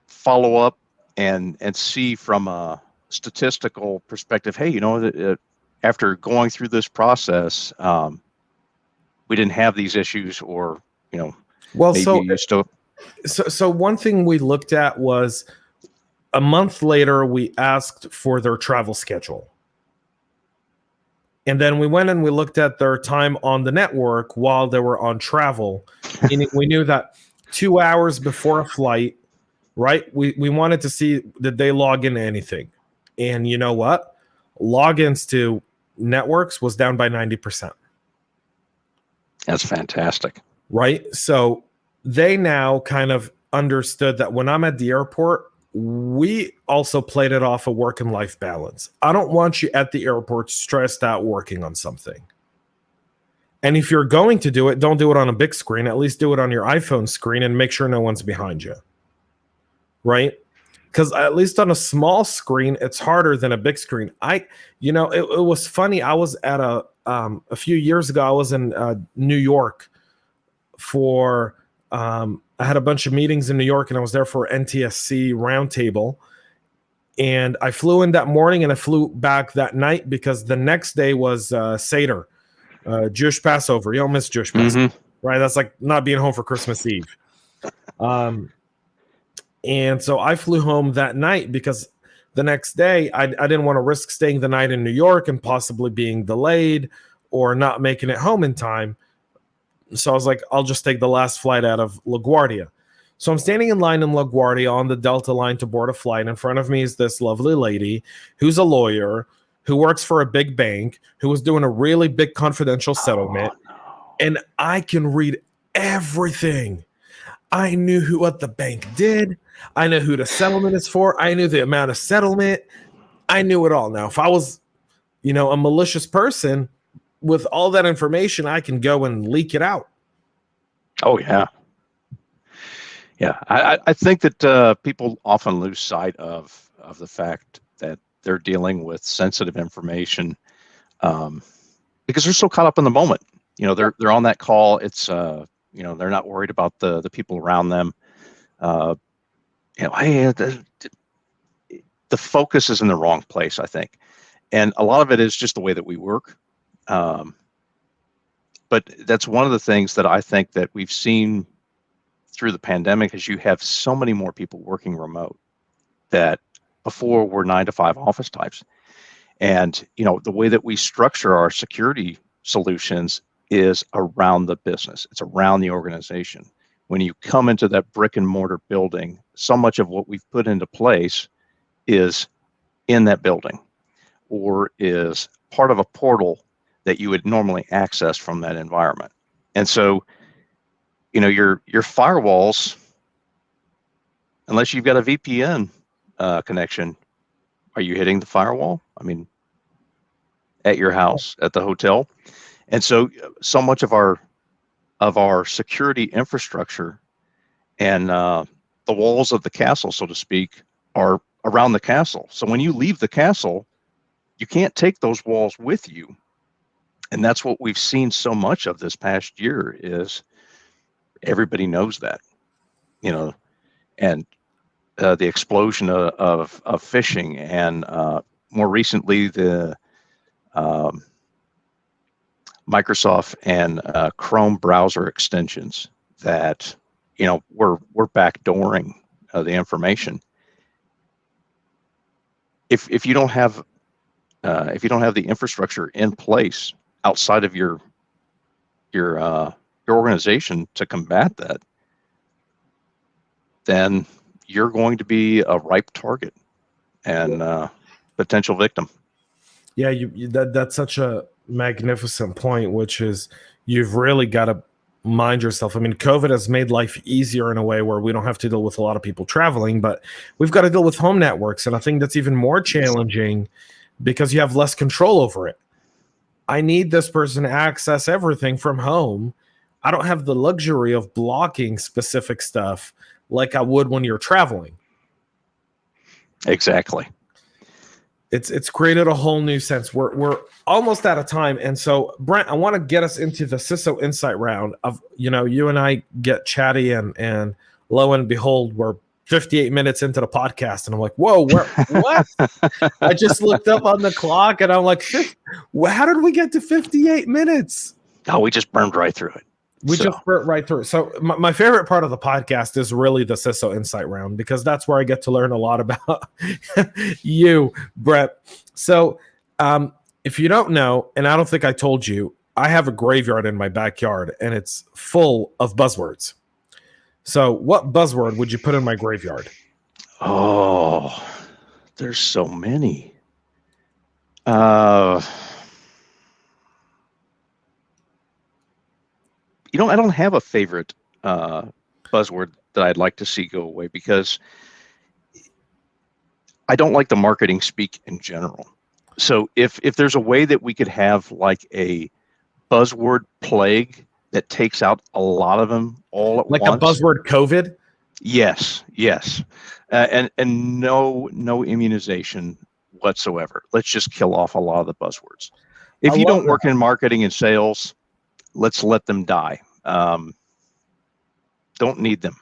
follow up and see from a statistical perspective, hey, you know, after going through this process, we didn't have these issues, or, you know, well, maybe so one thing we looked at was, a month later, we asked for their travel schedule. And then we went and we looked at their time on the network while they were on travel. And we knew that 2 hours before a flight, right, we wanted to see, did they log into anything? And you know what? Logins to networks was down by 90%. That's fantastic. Right? So they now kind of understood that when I'm at the airport, we also played it off a work and life balance. I don't want you at the airport stressed out working on something. And if you're going to do it, don't do it on a big screen. At least do it on your iPhone screen and make sure no one's behind you. Right? Because at least on a small screen, it's harder than a big screen. You know, it was funny. I was at a few years ago, I was in New York for, I had a bunch of meetings in New York, and I was there for NTSC roundtable. And I flew in that morning and I flew back that night, because the next day was Seder, Jewish Passover. You don't miss Jewish Passover, right? That's like not being home for Christmas Eve. And so I flew home that night because the next day I didn't want to risk staying the night in New York and possibly being delayed or not making it home in time. So I was like, I'll just take the last flight out of LaGuardia. So I'm standing in line in LaGuardia on the Delta line to board a flight. In front of me is this lovely lady who's a lawyer, who works for a big bank, who was doing a really big confidential settlement. And I can read everything. I knew what the bank did. I know who the settlement is for. I knew the amount of settlement. I knew it all. Now, if I was, a malicious person, with all that information, I can go and leak it out. Oh, yeah. Yeah. I think that people often lose sight of the fact that they're dealing with sensitive information because they're so caught up in the moment. They're on that call. It's, they're not worried about the people around them. The focus is in the wrong place, I think. And a lot of it is just the way that we work. But that's one of the things that I think that we've seen through the pandemic is you have so many more people working remote that before were 9-to-5 office types. And, the way that we structure our security solutions is around the business. It's around the organization. When you come into that brick and mortar building, so much of what we've put into place is in that building or is part of a portal that you would normally access from that environment. And so, your firewalls, unless you've got a VPN connection, are you hitting the firewall? I mean, at your house, at the hotel. And so much of our security infrastructure and the walls of the castle, so to speak, are around the castle. So when you leave the castle, you can't take those walls with you. And that's what we've seen so much of this past year is everybody knows that, and the explosion of phishing and more recently the Microsoft and Chrome browser extensions that we're backdooring the information. If you don't have the infrastructure in place outside of your organization to combat that, then you're going to be a ripe target and potential victim. Yeah, that's such a magnificent point, which is you've really got to mind yourself. I mean, COVID has made life easier in a way where we don't have to deal with a lot of people traveling, but we've got to deal with home networks. And I think that's even more challenging because you have less control over it. I need this person to access everything from home. I don't have the luxury of blocking specific stuff like I would when you're traveling. Exactly. It's created a whole new sense. We're almost out of time. And so, Brent, I want to get us into the CISO Insight round of, you and I get chatty and lo and behold, we're 58 minutes into the podcast. And I'm like, whoa, what? I just looked up on the clock and I'm like, how did we get to 58 minutes? Oh, we just burned right through it. Just burnt right through it. So my favorite part of the podcast is really the CISO Insight round because that's where I get to learn a lot about you, Brett. So if you don't know, and I don't think I told you, I have a graveyard in my backyard and it's full of buzzwords. So what buzzword would you put in my graveyard? Oh, there's so many. I don't have a favorite buzzword that I'd like to see go away because I don't like the marketing speak in general. So if there's a way that we could have like a buzzword plague that takes out a lot of them all at once. Like a buzzword COVID? Yes. And no immunization whatsoever. Let's just kill off a lot of the buzzwords. If you don't work in marketing and sales, let's let them die. Don't need them.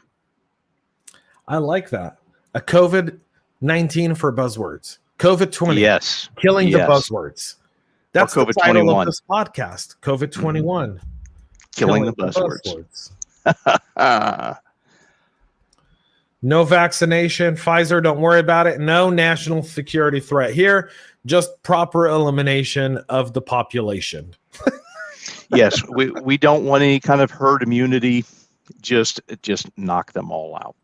I like that. A COVID-19 for buzzwords. COVID-20. Yes. Killing the buzzwords. That's the title of COVID-21. this podcast, COVID-21. Killing the buzzwords. No vaccination, Pfizer, don't worry about it. No national security threat here, just proper elimination of the population. Yes, we don't want any kind of herd immunity. Just knock them all out.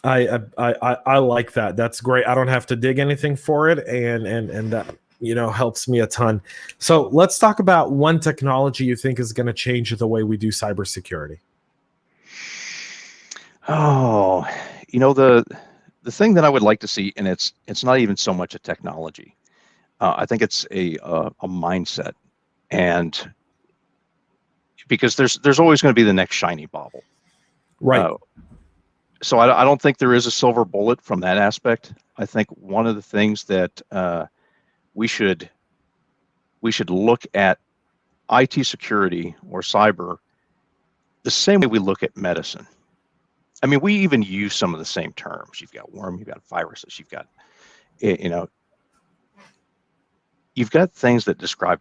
I like that. That's great. I don't have to dig anything for it, and that helps me a ton. So let's talk about one technology you think is going to change the way we do cybersecurity. Oh, the thing that I would like to see, and it's not even so much a technology. I think it's a mindset, and because there's always going to be the next shiny bauble, right? So I don't think there is a silver bullet from that aspect. I think one of the things that we should look at IT security or cyber the same way we look at medicine. I mean, we even use some of the same terms. You've got worm, you've got viruses, you've got things that describe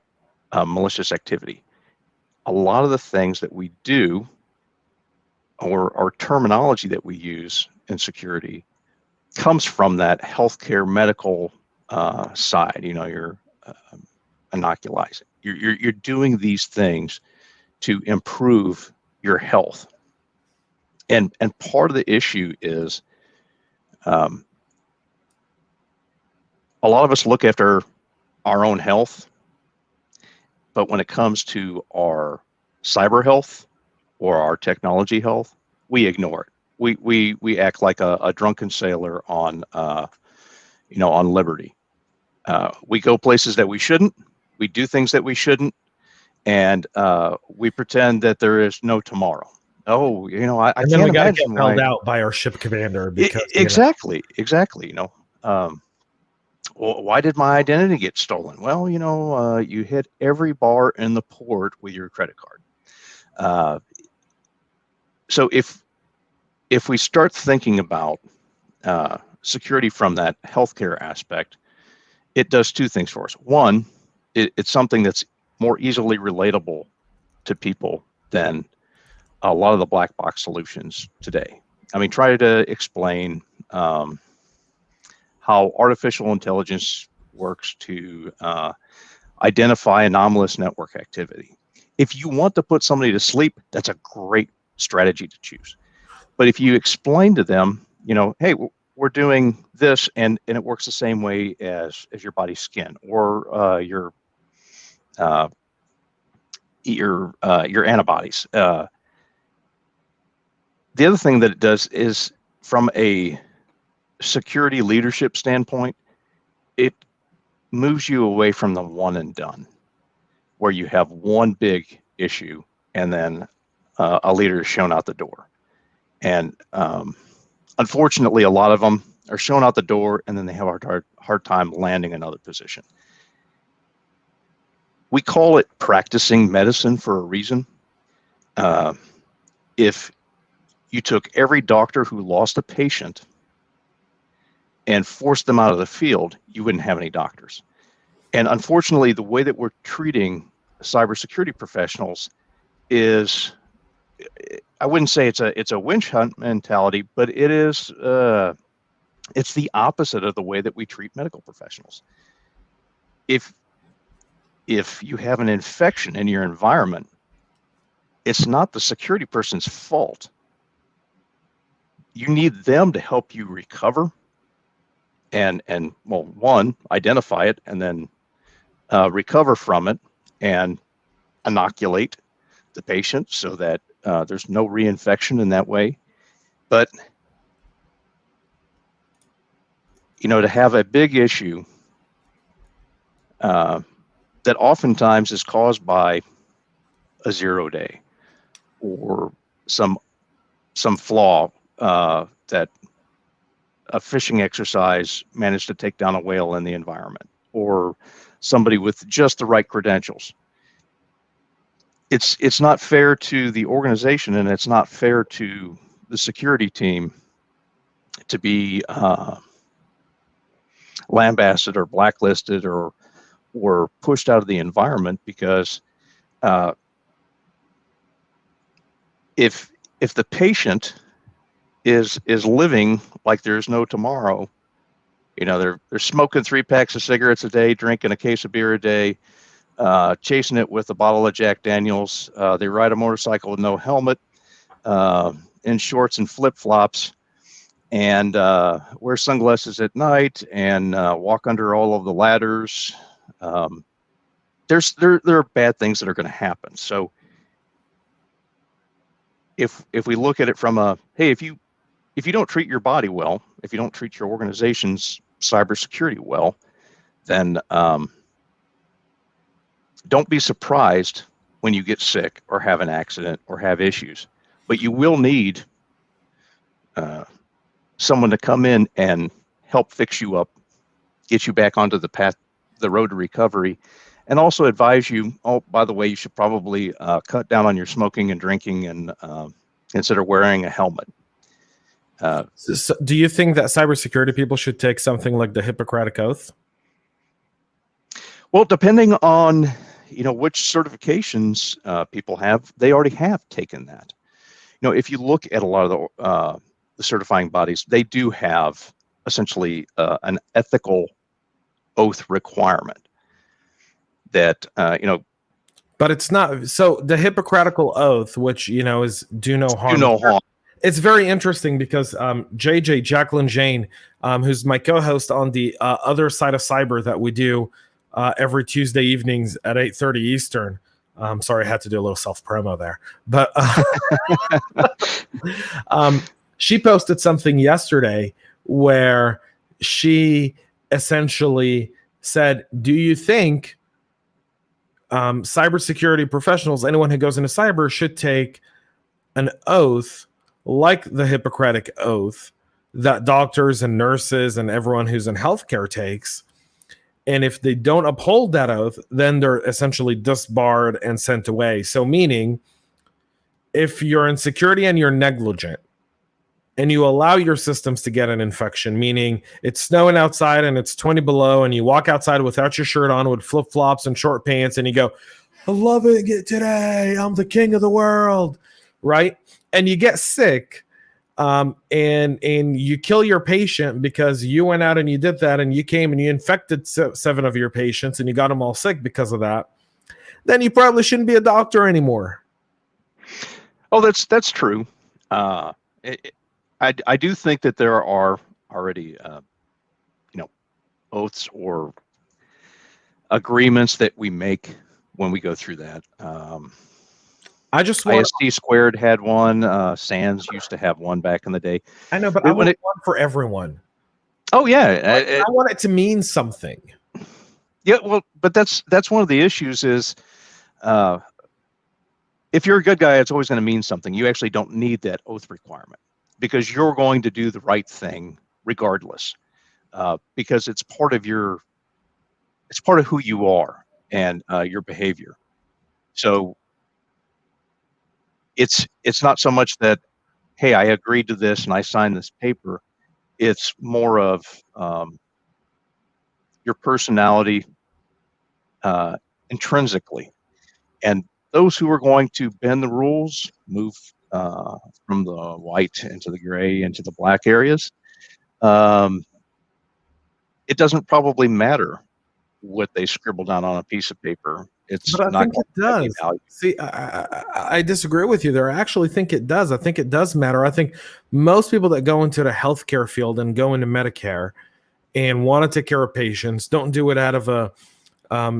malicious activity. A lot of the things that we do or our terminology that we use in security comes from that healthcare medical side. You're inoculizing. You're doing these things to improve your health. And part of the issue is a lot of us look after our own health, but when it comes to our cyber health or our technology health, we ignore it. We act like a drunken sailor on liberty. We go places that we shouldn't. We do things that we shouldn't, and we pretend that there is no tomorrow. Oh, I and can't then we got to imagine get bailed out by our ship commander because exactly. Well, why did my identity get stolen? Well, you hit every bar in the port with your credit card. So if we start thinking about security from that healthcare aspect, it does two things for us. One, it's something that's more easily relatable to people than a lot of the black box solutions today. I mean, try to explain how artificial intelligence works to identify anomalous network activity. If you want to put somebody to sleep, that's a great strategy to choose. But if you explain to them, hey, we're doing this, and it works the same way as your body's skin or your antibodies. The other thing that it does is, from a security leadership standpoint, it moves you away from the one and done, where you have one big issue and then a leader is shown out the door. And unfortunately, a lot of them are shown out the door and then they have a hard time landing another position. We call it practicing medicine for a reason. If you took every doctor who lost a patient and forced them out of the field, you wouldn't have any doctors. And unfortunately, the way that we're treating cybersecurity professionals is, I wouldn't say it's a winch hunt mentality, but it is it's the opposite of the way that we treat medical professionals. If you have an infection in your environment, it's not the security person's fault. You need them to help you recover and well, one, identify it, and then recover from it and inoculate the patient so that there's no reinfection in that way. But to have a big issue that oftentimes is caused by a 0 day or some flaw that a fishing exercise managed to take down a whale in the environment, or somebody with just the right credentials. It's not fair to the organization, and it's not fair to the security team to be lambasted or blacklisted or were pushed out of the environment because if the patient is living like there's no tomorrow, they're smoking 3 packs of cigarettes a day, drinking a case of beer a day, chasing it with a bottle of Jack Daniels. They ride a motorcycle with no helmet, in shorts and flip-flops, and wear sunglasses at night, and walk under all of the ladders. There are bad things that are going to happen. So if we look at it from hey, if you don't treat your body well, if you don't treat your organization's cybersecurity well, then don't be surprised when you get sick or have an accident or have issues. But you will need someone to come in and help fix you up, get you back onto the road to recovery, and also advise you, oh, by the way, you should probably cut down on your smoking and drinking and consider wearing a helmet. So do you think that cybersecurity people should take something like the Hippocratic Oath? Well, depending on which certifications people have, they already have taken that. If you look at a lot of the certifying bodies, they do have essentially an ethical oath requirement that But it's not. So the Hippocratical Oath, which is do no harm. Do no harm. It's very interesting because Jacqueline Jane, who's my co-host on the Other Side of Cyber that we do every Tuesday evenings at 8:30 Eastern. Sorry, I had to do a little self-promo there. But she posted something yesterday where she essentially said, do you think cybersecurity professionals, anyone who goes into cyber, should take an oath like the Hippocratic Oath that doctors and nurses and everyone who's in healthcare takes? And if they don't uphold that oath, then they're essentially disbarred and sent away. So meaning, if you're in security and you're negligent and you allow your systems to get an infection, meaning it's snowing outside and it's 20 below and you walk outside without your shirt on with flip-flops and short pants and you go, I love it today, I'm the king of the world, right? And you get sick, and you kill your patient because you went out and you did that and you came and you infected 7 of your patients and you got them all sick because of that, then you probably shouldn't be a doctor anymore. Oh, that's true. I do think that there are already oaths or agreements that we make when we go through that. I just want IST Squared had one. SANS used to have one back in the day. I know, but I want one for everyone. Oh yeah, I want it to mean something. Yeah, well, but that's one of the issues is, if you're a good guy, it's always going to mean something. You actually don't need that oath requirement because you're going to do the right thing regardless, because it's part of who you are and your behavior. So it's not so much that, hey, I agreed to this and I signed this paper. It's more of your personality intrinsically. And those who are going to bend the rules, move from the white into the gray into the black areas, it doesn't probably matter what they scribble down on a piece of paper. But I think it does. See, I disagree with you there. I actually think it does. I think it does matter. I think most people that go into the healthcare field and go into Medicare and want to take care of patients don't do it out of a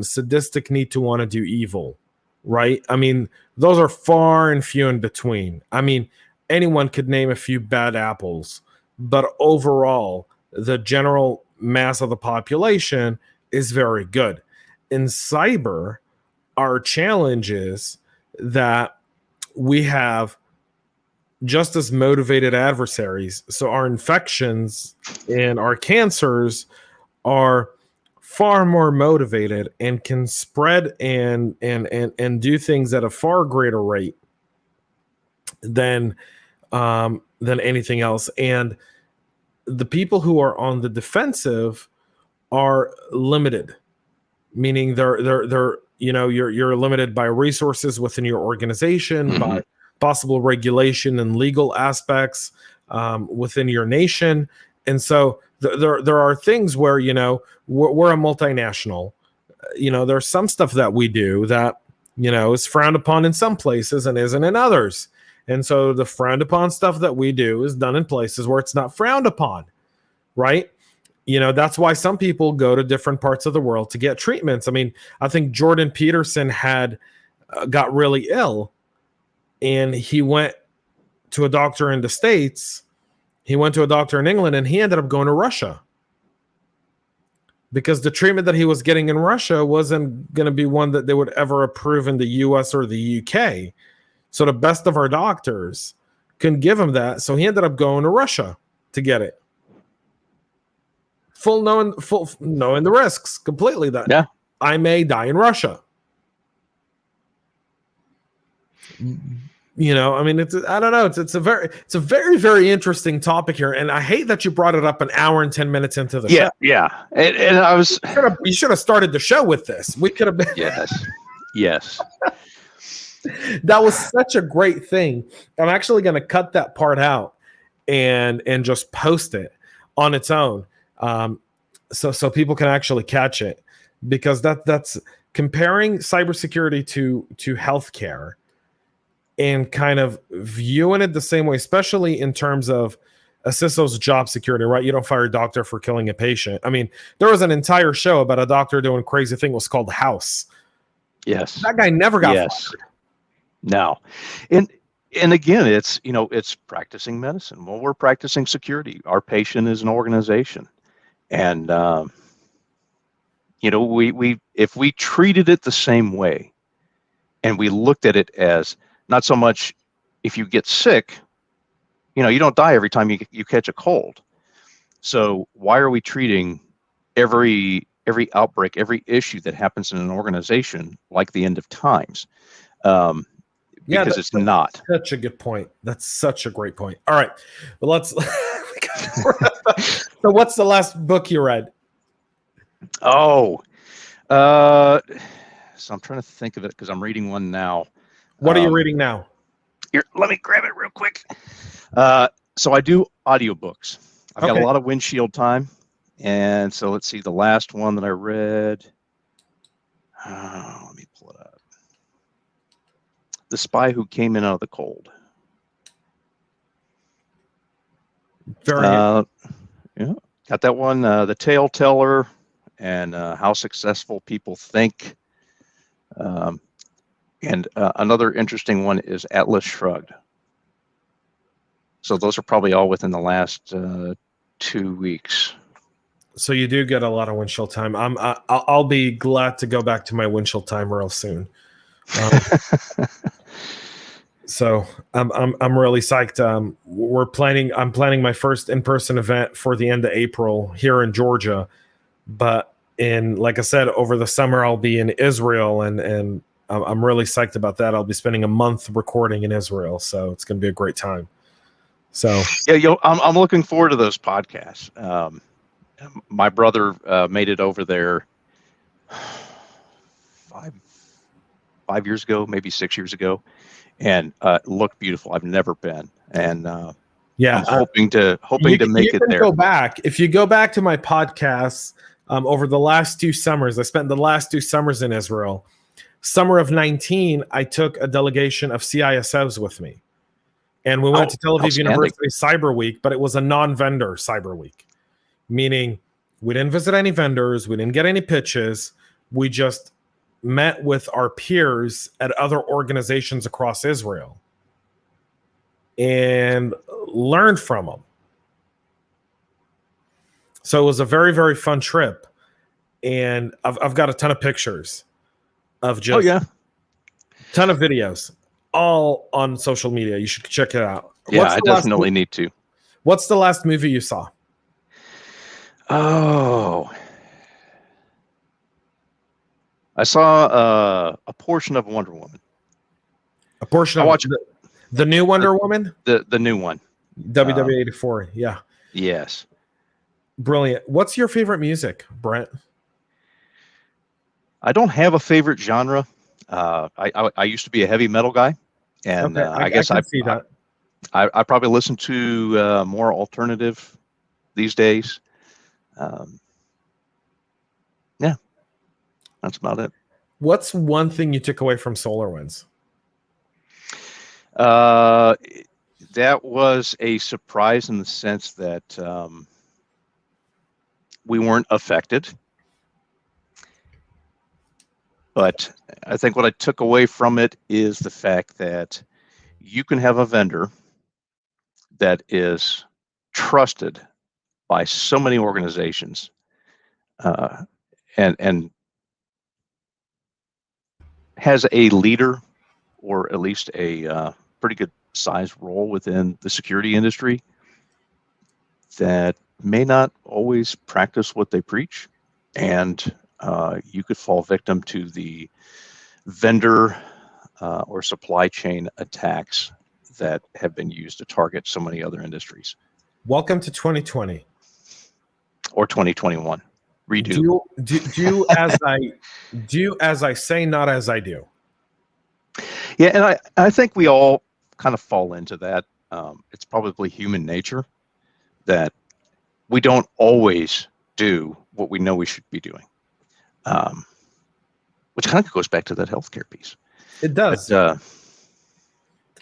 sadistic need to want to do evil, right? I mean, those are far and few in between. I mean, anyone could name a few bad apples, but overall, the general mass of the population is very good. In cyber, our challenge is that we have just as motivated adversaries. So our infections and our cancers are far more motivated and can spread and do things at a far greater rate than anything else. And the people who are on the defensive are limited, meaning they're you're limited by resources within your organization, by possible regulation and legal aspects within your nation. And so there are things where, we're a multinational. There's some stuff that we do that, is frowned upon in some places and isn't in others. And so the frowned upon stuff that we do is done in places where it's not frowned upon, right? That's why some people go to different parts of the world to get treatments. I mean, I think Jordan Peterson got really ill, and he went to a doctor in the States. He went to a doctor in England, and he ended up going to Russia because the treatment that he was getting in Russia wasn't going to be one that they would ever approve in the US or the UK. So the best of our doctors couldn't give him that. So he ended up going to Russia to get it. Full knowing the risks completely that I may die in Russia. I mean, I don't know. It's a very, very interesting topic here. And I hate that you brought it up an hour and 10 minutes into the show. Yeah. And I was, you should have started the show with this. We could have been. Yes. That was such a great thing. I'm actually going to cut that part out and just post it on its own. So people can actually catch it, because that's comparing cybersecurity to healthcare and kind of viewing it the same way, especially in terms of a CISO's job security, right? You don't fire a doctor for killing a patient. I mean, there was an entire show about a doctor doing a crazy thing. It was called House. Yes. That guy never got fired. No. And again, it's practicing medicine. Well, we're practicing security. Our patient is an organization. And, we if we treated it the same way, and we looked at it as not so much if you get sick, you don't die every time you catch a cold. So why are we treating every outbreak, every issue that happens in an organization like the end of times? Because it's not. Such a good point. That's such a great point. All right, but let's. So, what's the last book you read? So I'm trying to think of it because I'm reading one now. What are you reading now? Here, let me grab it real quick. So I do audiobooks. I've got a lot of windshield time, and so let's see. The last one that I read. Let me pull it up. The Spy Who Came In Out of the Cold. Got that one. The Tale Teller, and How Successful People Think. And another interesting one is Atlas Shrugged. So those are probably all within the last 2 weeks. So you do get a lot of windshield time. I'll be glad to go back to my windshield time real soon. So I'm really psyched. I'm planning my first in-person event for the end of April here in Georgia, but like I said, over the summer I'll be in Israel, and I'm really psyched about that. I'll be spending a month recording in Israel, so it's going to be a great time. So I'm looking forward to those podcasts. My brother made it over there 5 years ago, maybe 6 years ago, and it looked beautiful. I've never been, and I'm hoping to make it there. Go back if you go back to my podcasts over the last 2 summers. I spent the last 2 summers in Israel. Summer of 2019, I took a delegation of CISOs with me, and we went to Tel Aviv University Cyber Week, but it was a non-vendor Cyber Week, meaning we didn't visit any vendors, we didn't get any pitches, we just met with our peers at other organizations across Israel and learned from them. So it was a very, very fun trip, and I've got a ton of pictures of just ton of videos, all on social media. You should check it out. I definitely need to. What's the last movie you saw? I saw a portion of Wonder Woman. A portion of the new Wonder Woman? The new one. WW84, yeah. Yes. Brilliant. What's your favorite music, Brent? I don't have a favorite genre. I used to be a heavy metal guy, and Okay, I guess can see that. I probably listen to more alternative these days. Yeah, that's about it. What's one thing you took away from SolarWinds? That was a surprise in the sense that we weren't affected. But I think what I took away from it is the fact that you can have a vendor that is trusted by so many organizations, and has a leader, or at least a pretty good sized role within the security industry, that may not always practice what they preach, and you could fall victim to the vendor or supply chain attacks that have been used to target so many other industries. Welcome to 2020 or 2021. Redo. Do as I say, not as I do. Yeah, and I think we all kind of fall into that. It's probably human nature that we don't always do what we know we should be doing, which kind of goes back to that healthcare piece. It does. But,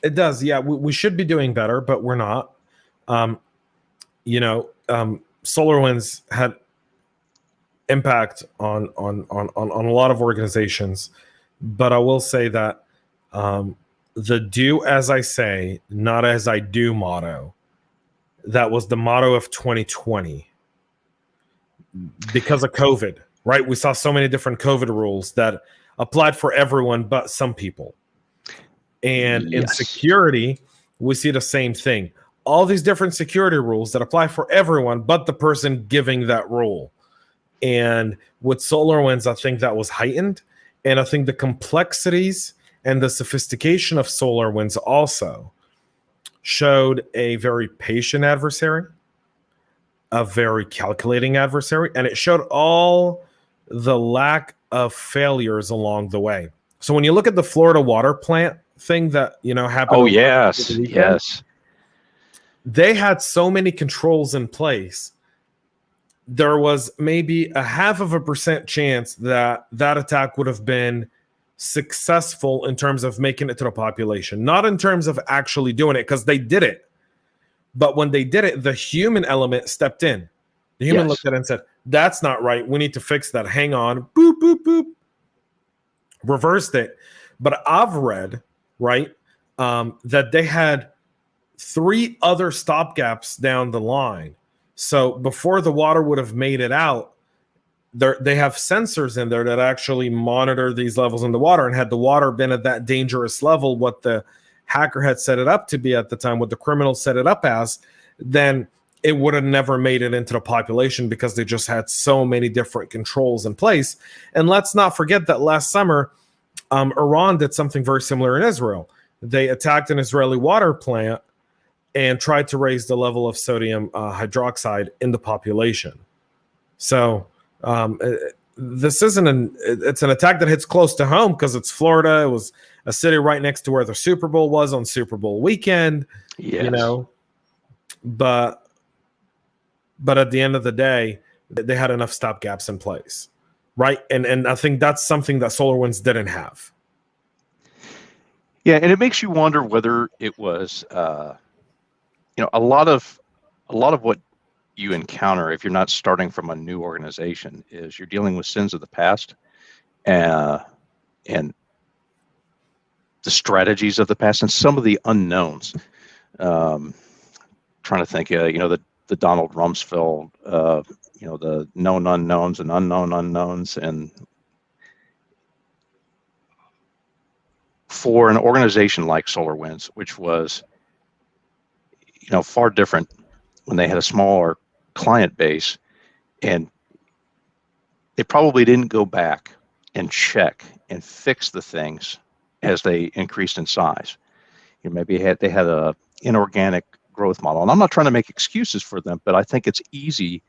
it does. Yeah, we should be doing better, but we're not. SolarWinds had impact on a lot of organizations, but I will say that the "do as I say, not as I do" motto, that was the motto of 2020 because of COVID, right? We saw so many different COVID rules that applied for everyone but some people. And in security, we see the same thing. All these different security rules that apply for everyone but the person giving that rule. And with SolarWinds, I think that was heightened. And I think the complexities and the sophistication of SolarWinds also showed a very patient adversary, a very calculating adversary, and it showed all the lack of failures along the way. So when you look at the Florida water plant thing that happened, oh yes, they had so many controls in place. There was maybe 0.5% chance that that attack would have been successful in terms of making it to the population, not in terms of actually doing it, because they did it. But when they did it, the human element stepped in. The human looked at it and said, that's not right. We need to fix that. Hang on. Boop, boop, boop. Reversed it. But I've read, right, that they had 3 other stopgaps down the line. So before the water would have made it out, they have sensors in there that actually monitor these levels in the water. And had the water been at that dangerous level, what the hacker had set it up to be at the time, what the criminal set it up as, then it would have never made it into the population because they just had so many different controls in place. And let's not forget that last summer, Iran did something very similar in Israel. They attacked an Israeli water plant and tried to raise the level of sodium hydroxide in the population. So this isn't it's an attack that hits close to home because it's Florida. It was a city right next to where the Super Bowl was on Super Bowl weekend. Yes. But at the end of the day, they had enough stopgaps in place, right? And I think that's something that SolarWinds didn't have. Yeah, and it makes you wonder whether it was, a lot of what you encounter if you're not starting from a new organization is you're dealing with sins of the past, and the strategies of the past and some of the unknowns. Trying to think, the Donald Rumsfeld, the known unknowns and unknown unknowns. And for an organization like SolarWinds, which was, far different when they had a smaller client base, and they probably didn't go back and check and fix the things as they increased in size. Maybe they had a inorganic growth model. And I'm not trying to make excuses for them, but I think it's easy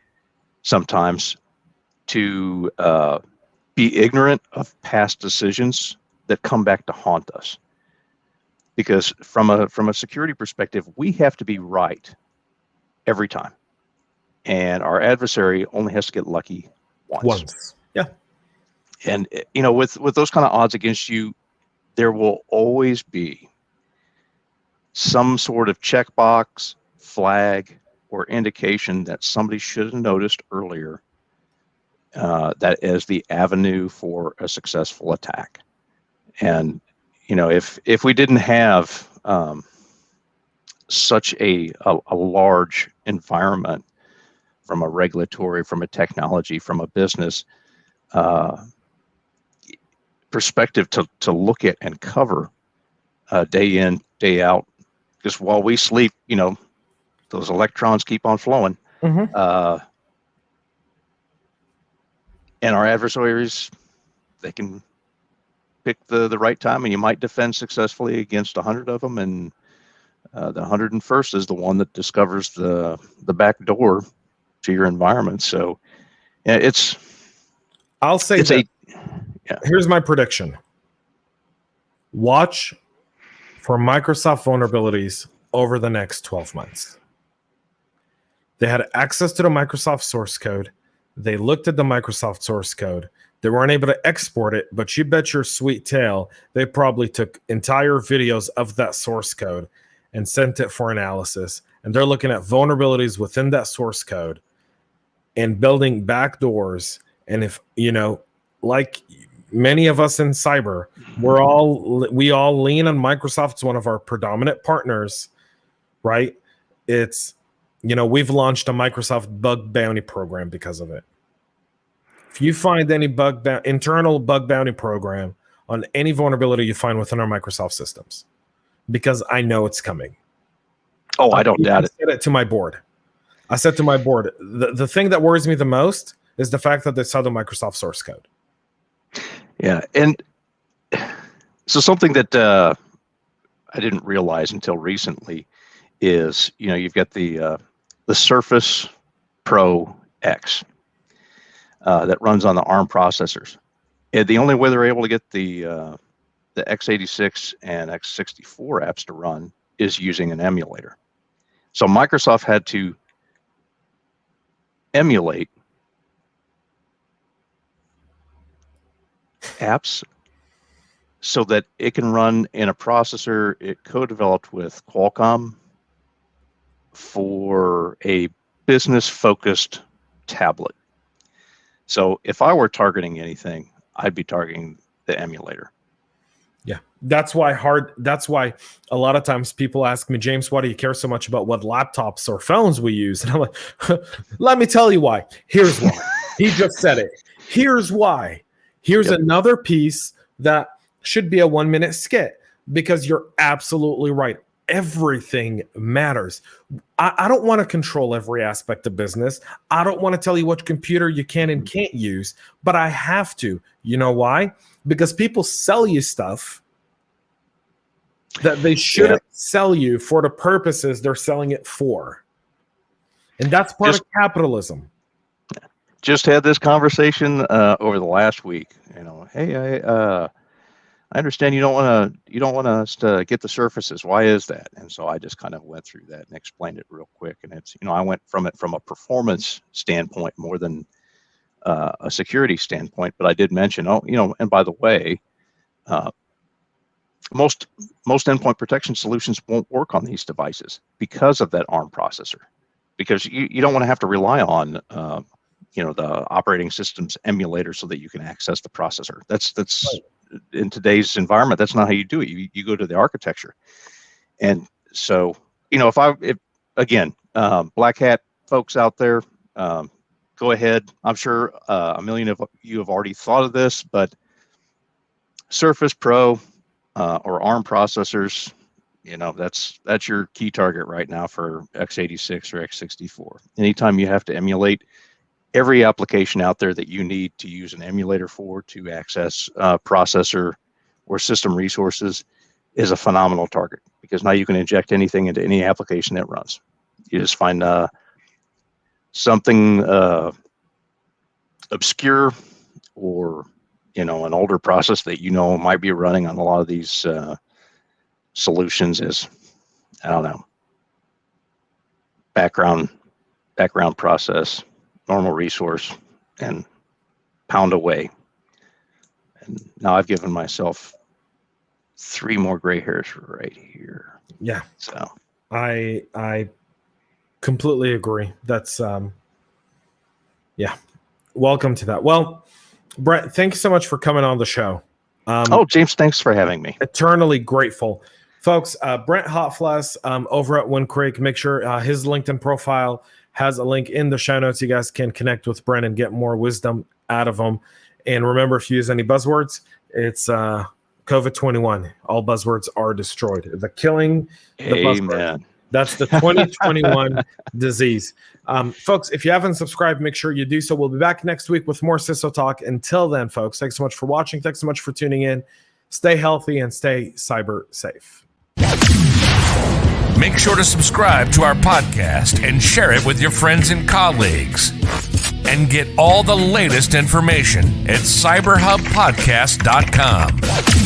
sometimes to be ignorant of past decisions that come back to haunt us. Because from a security perspective, we have to be right every time. And our adversary only has to get lucky once. Yeah. And with those kind of odds against you, there will always be some sort of checkbox, flag, or indication that somebody should have noticed earlier that is the avenue for a successful attack. And if we didn't have such a large environment from a regulatory, from a technology, from a business perspective to look at and cover day in, day out, because while we sleep, those electrons keep on flowing. Mm-hmm. And our adversaries, they can pick the right time, and you might defend successfully against 100 of them, and the 101st is the one that discovers the back door to your environment. So I'll say here's my prediction. Watch for Microsoft vulnerabilities over the next 12 months. They had access to the Microsoft source code. They looked at the Microsoft source code. They weren't able to export it, but you bet your sweet tail they probably took entire videos of that source code and sent it for analysis. And they're looking at vulnerabilities within that source code and building backdoors. And if, like many of us in cyber, we all lean on Microsoft as one of our predominant partners, right? It's, we've launched a Microsoft bug bounty program because of it. If you find any internal bug bounty program on any vulnerability you find within our Microsoft systems, because I know it's coming. Oh, I don't doubt it. I said it to my board. The thing that worries me the most is the fact that they saw the Microsoft source code. Yeah, and so something that I didn't realize until recently is, you've got the Surface Pro X that runs on the ARM processors. And the only way they're able to get the x86 and x64 apps to run is using an emulator. So Microsoft had to emulate apps so that it can run in a processor it co-developed with Qualcomm for a business-focused tablet. So if I were targeting anything, I'd be targeting the emulator. Yeah, that's why a lot of times people ask me, James, why do you care so much about what laptops or phones we use? And I'm like, let me tell you why. Here's why. He just said it. Here's why. Here's another piece that should be a 1-minute skit, because you're absolutely right. Everything matters. I don't want to control every aspect of business. I don't want to tell you what computer you can and can't use, but I have to. You know why? Because people sell you stuff that they shouldn't sell you for the purposes they're selling it for. And that's part of capitalism. Just had this conversation over the last week. Hey, I understand you don't want us to get the surfaces. Why is that? And so I just kind of went through that and explained it real quick. And it's, I went from it from a performance standpoint more than a security standpoint. But I did mention, and by the way, most endpoint protection solutions won't work on these devices because of that ARM processor, because you don't want to have to rely on the operating system's emulator so that you can access the processor. That's right. In today's environment, that's not how you do it. You go to the architecture. And so, if black hat folks out there, go ahead. I'm sure a million of you have already thought of this, but Surface Pro or ARM processors, that's your key target right now for x86 or x64. Anytime you have to emulate every application out there that you need to use an emulator for to access processor or system resources is a phenomenal target, because now you can inject anything into any application that runs. You just find something obscure or an older process that might be running on a lot of these solutions is, I don't know, background process, normal resource, and pound away. And now I've given myself 3 more gray hairs right here. Yeah. So I completely agree. That's welcome to that. Well, Brent, thank you so much for coming on the show. James, thanks for having me. Eternally grateful. Folks, Brent Hutfless over at Wind Creek. Make sure his LinkedIn profile has a link in the show notes. You guys can connect with Brent and get more wisdom out of him. And remember, if you use any buzzwords, it's COVID-21. All buzzwords are destroyed. The killing, the buzzword. That's the 2021 disease. Folks, if you haven't subscribed, make sure you do so. We'll be back next week with more CISO Talk. Until then, folks, thanks so much for watching. Thanks so much for tuning in. Stay healthy and stay cyber safe. Make sure to subscribe to our podcast and share it with your friends and colleagues. And get all the latest information at cyberhubpodcast.com.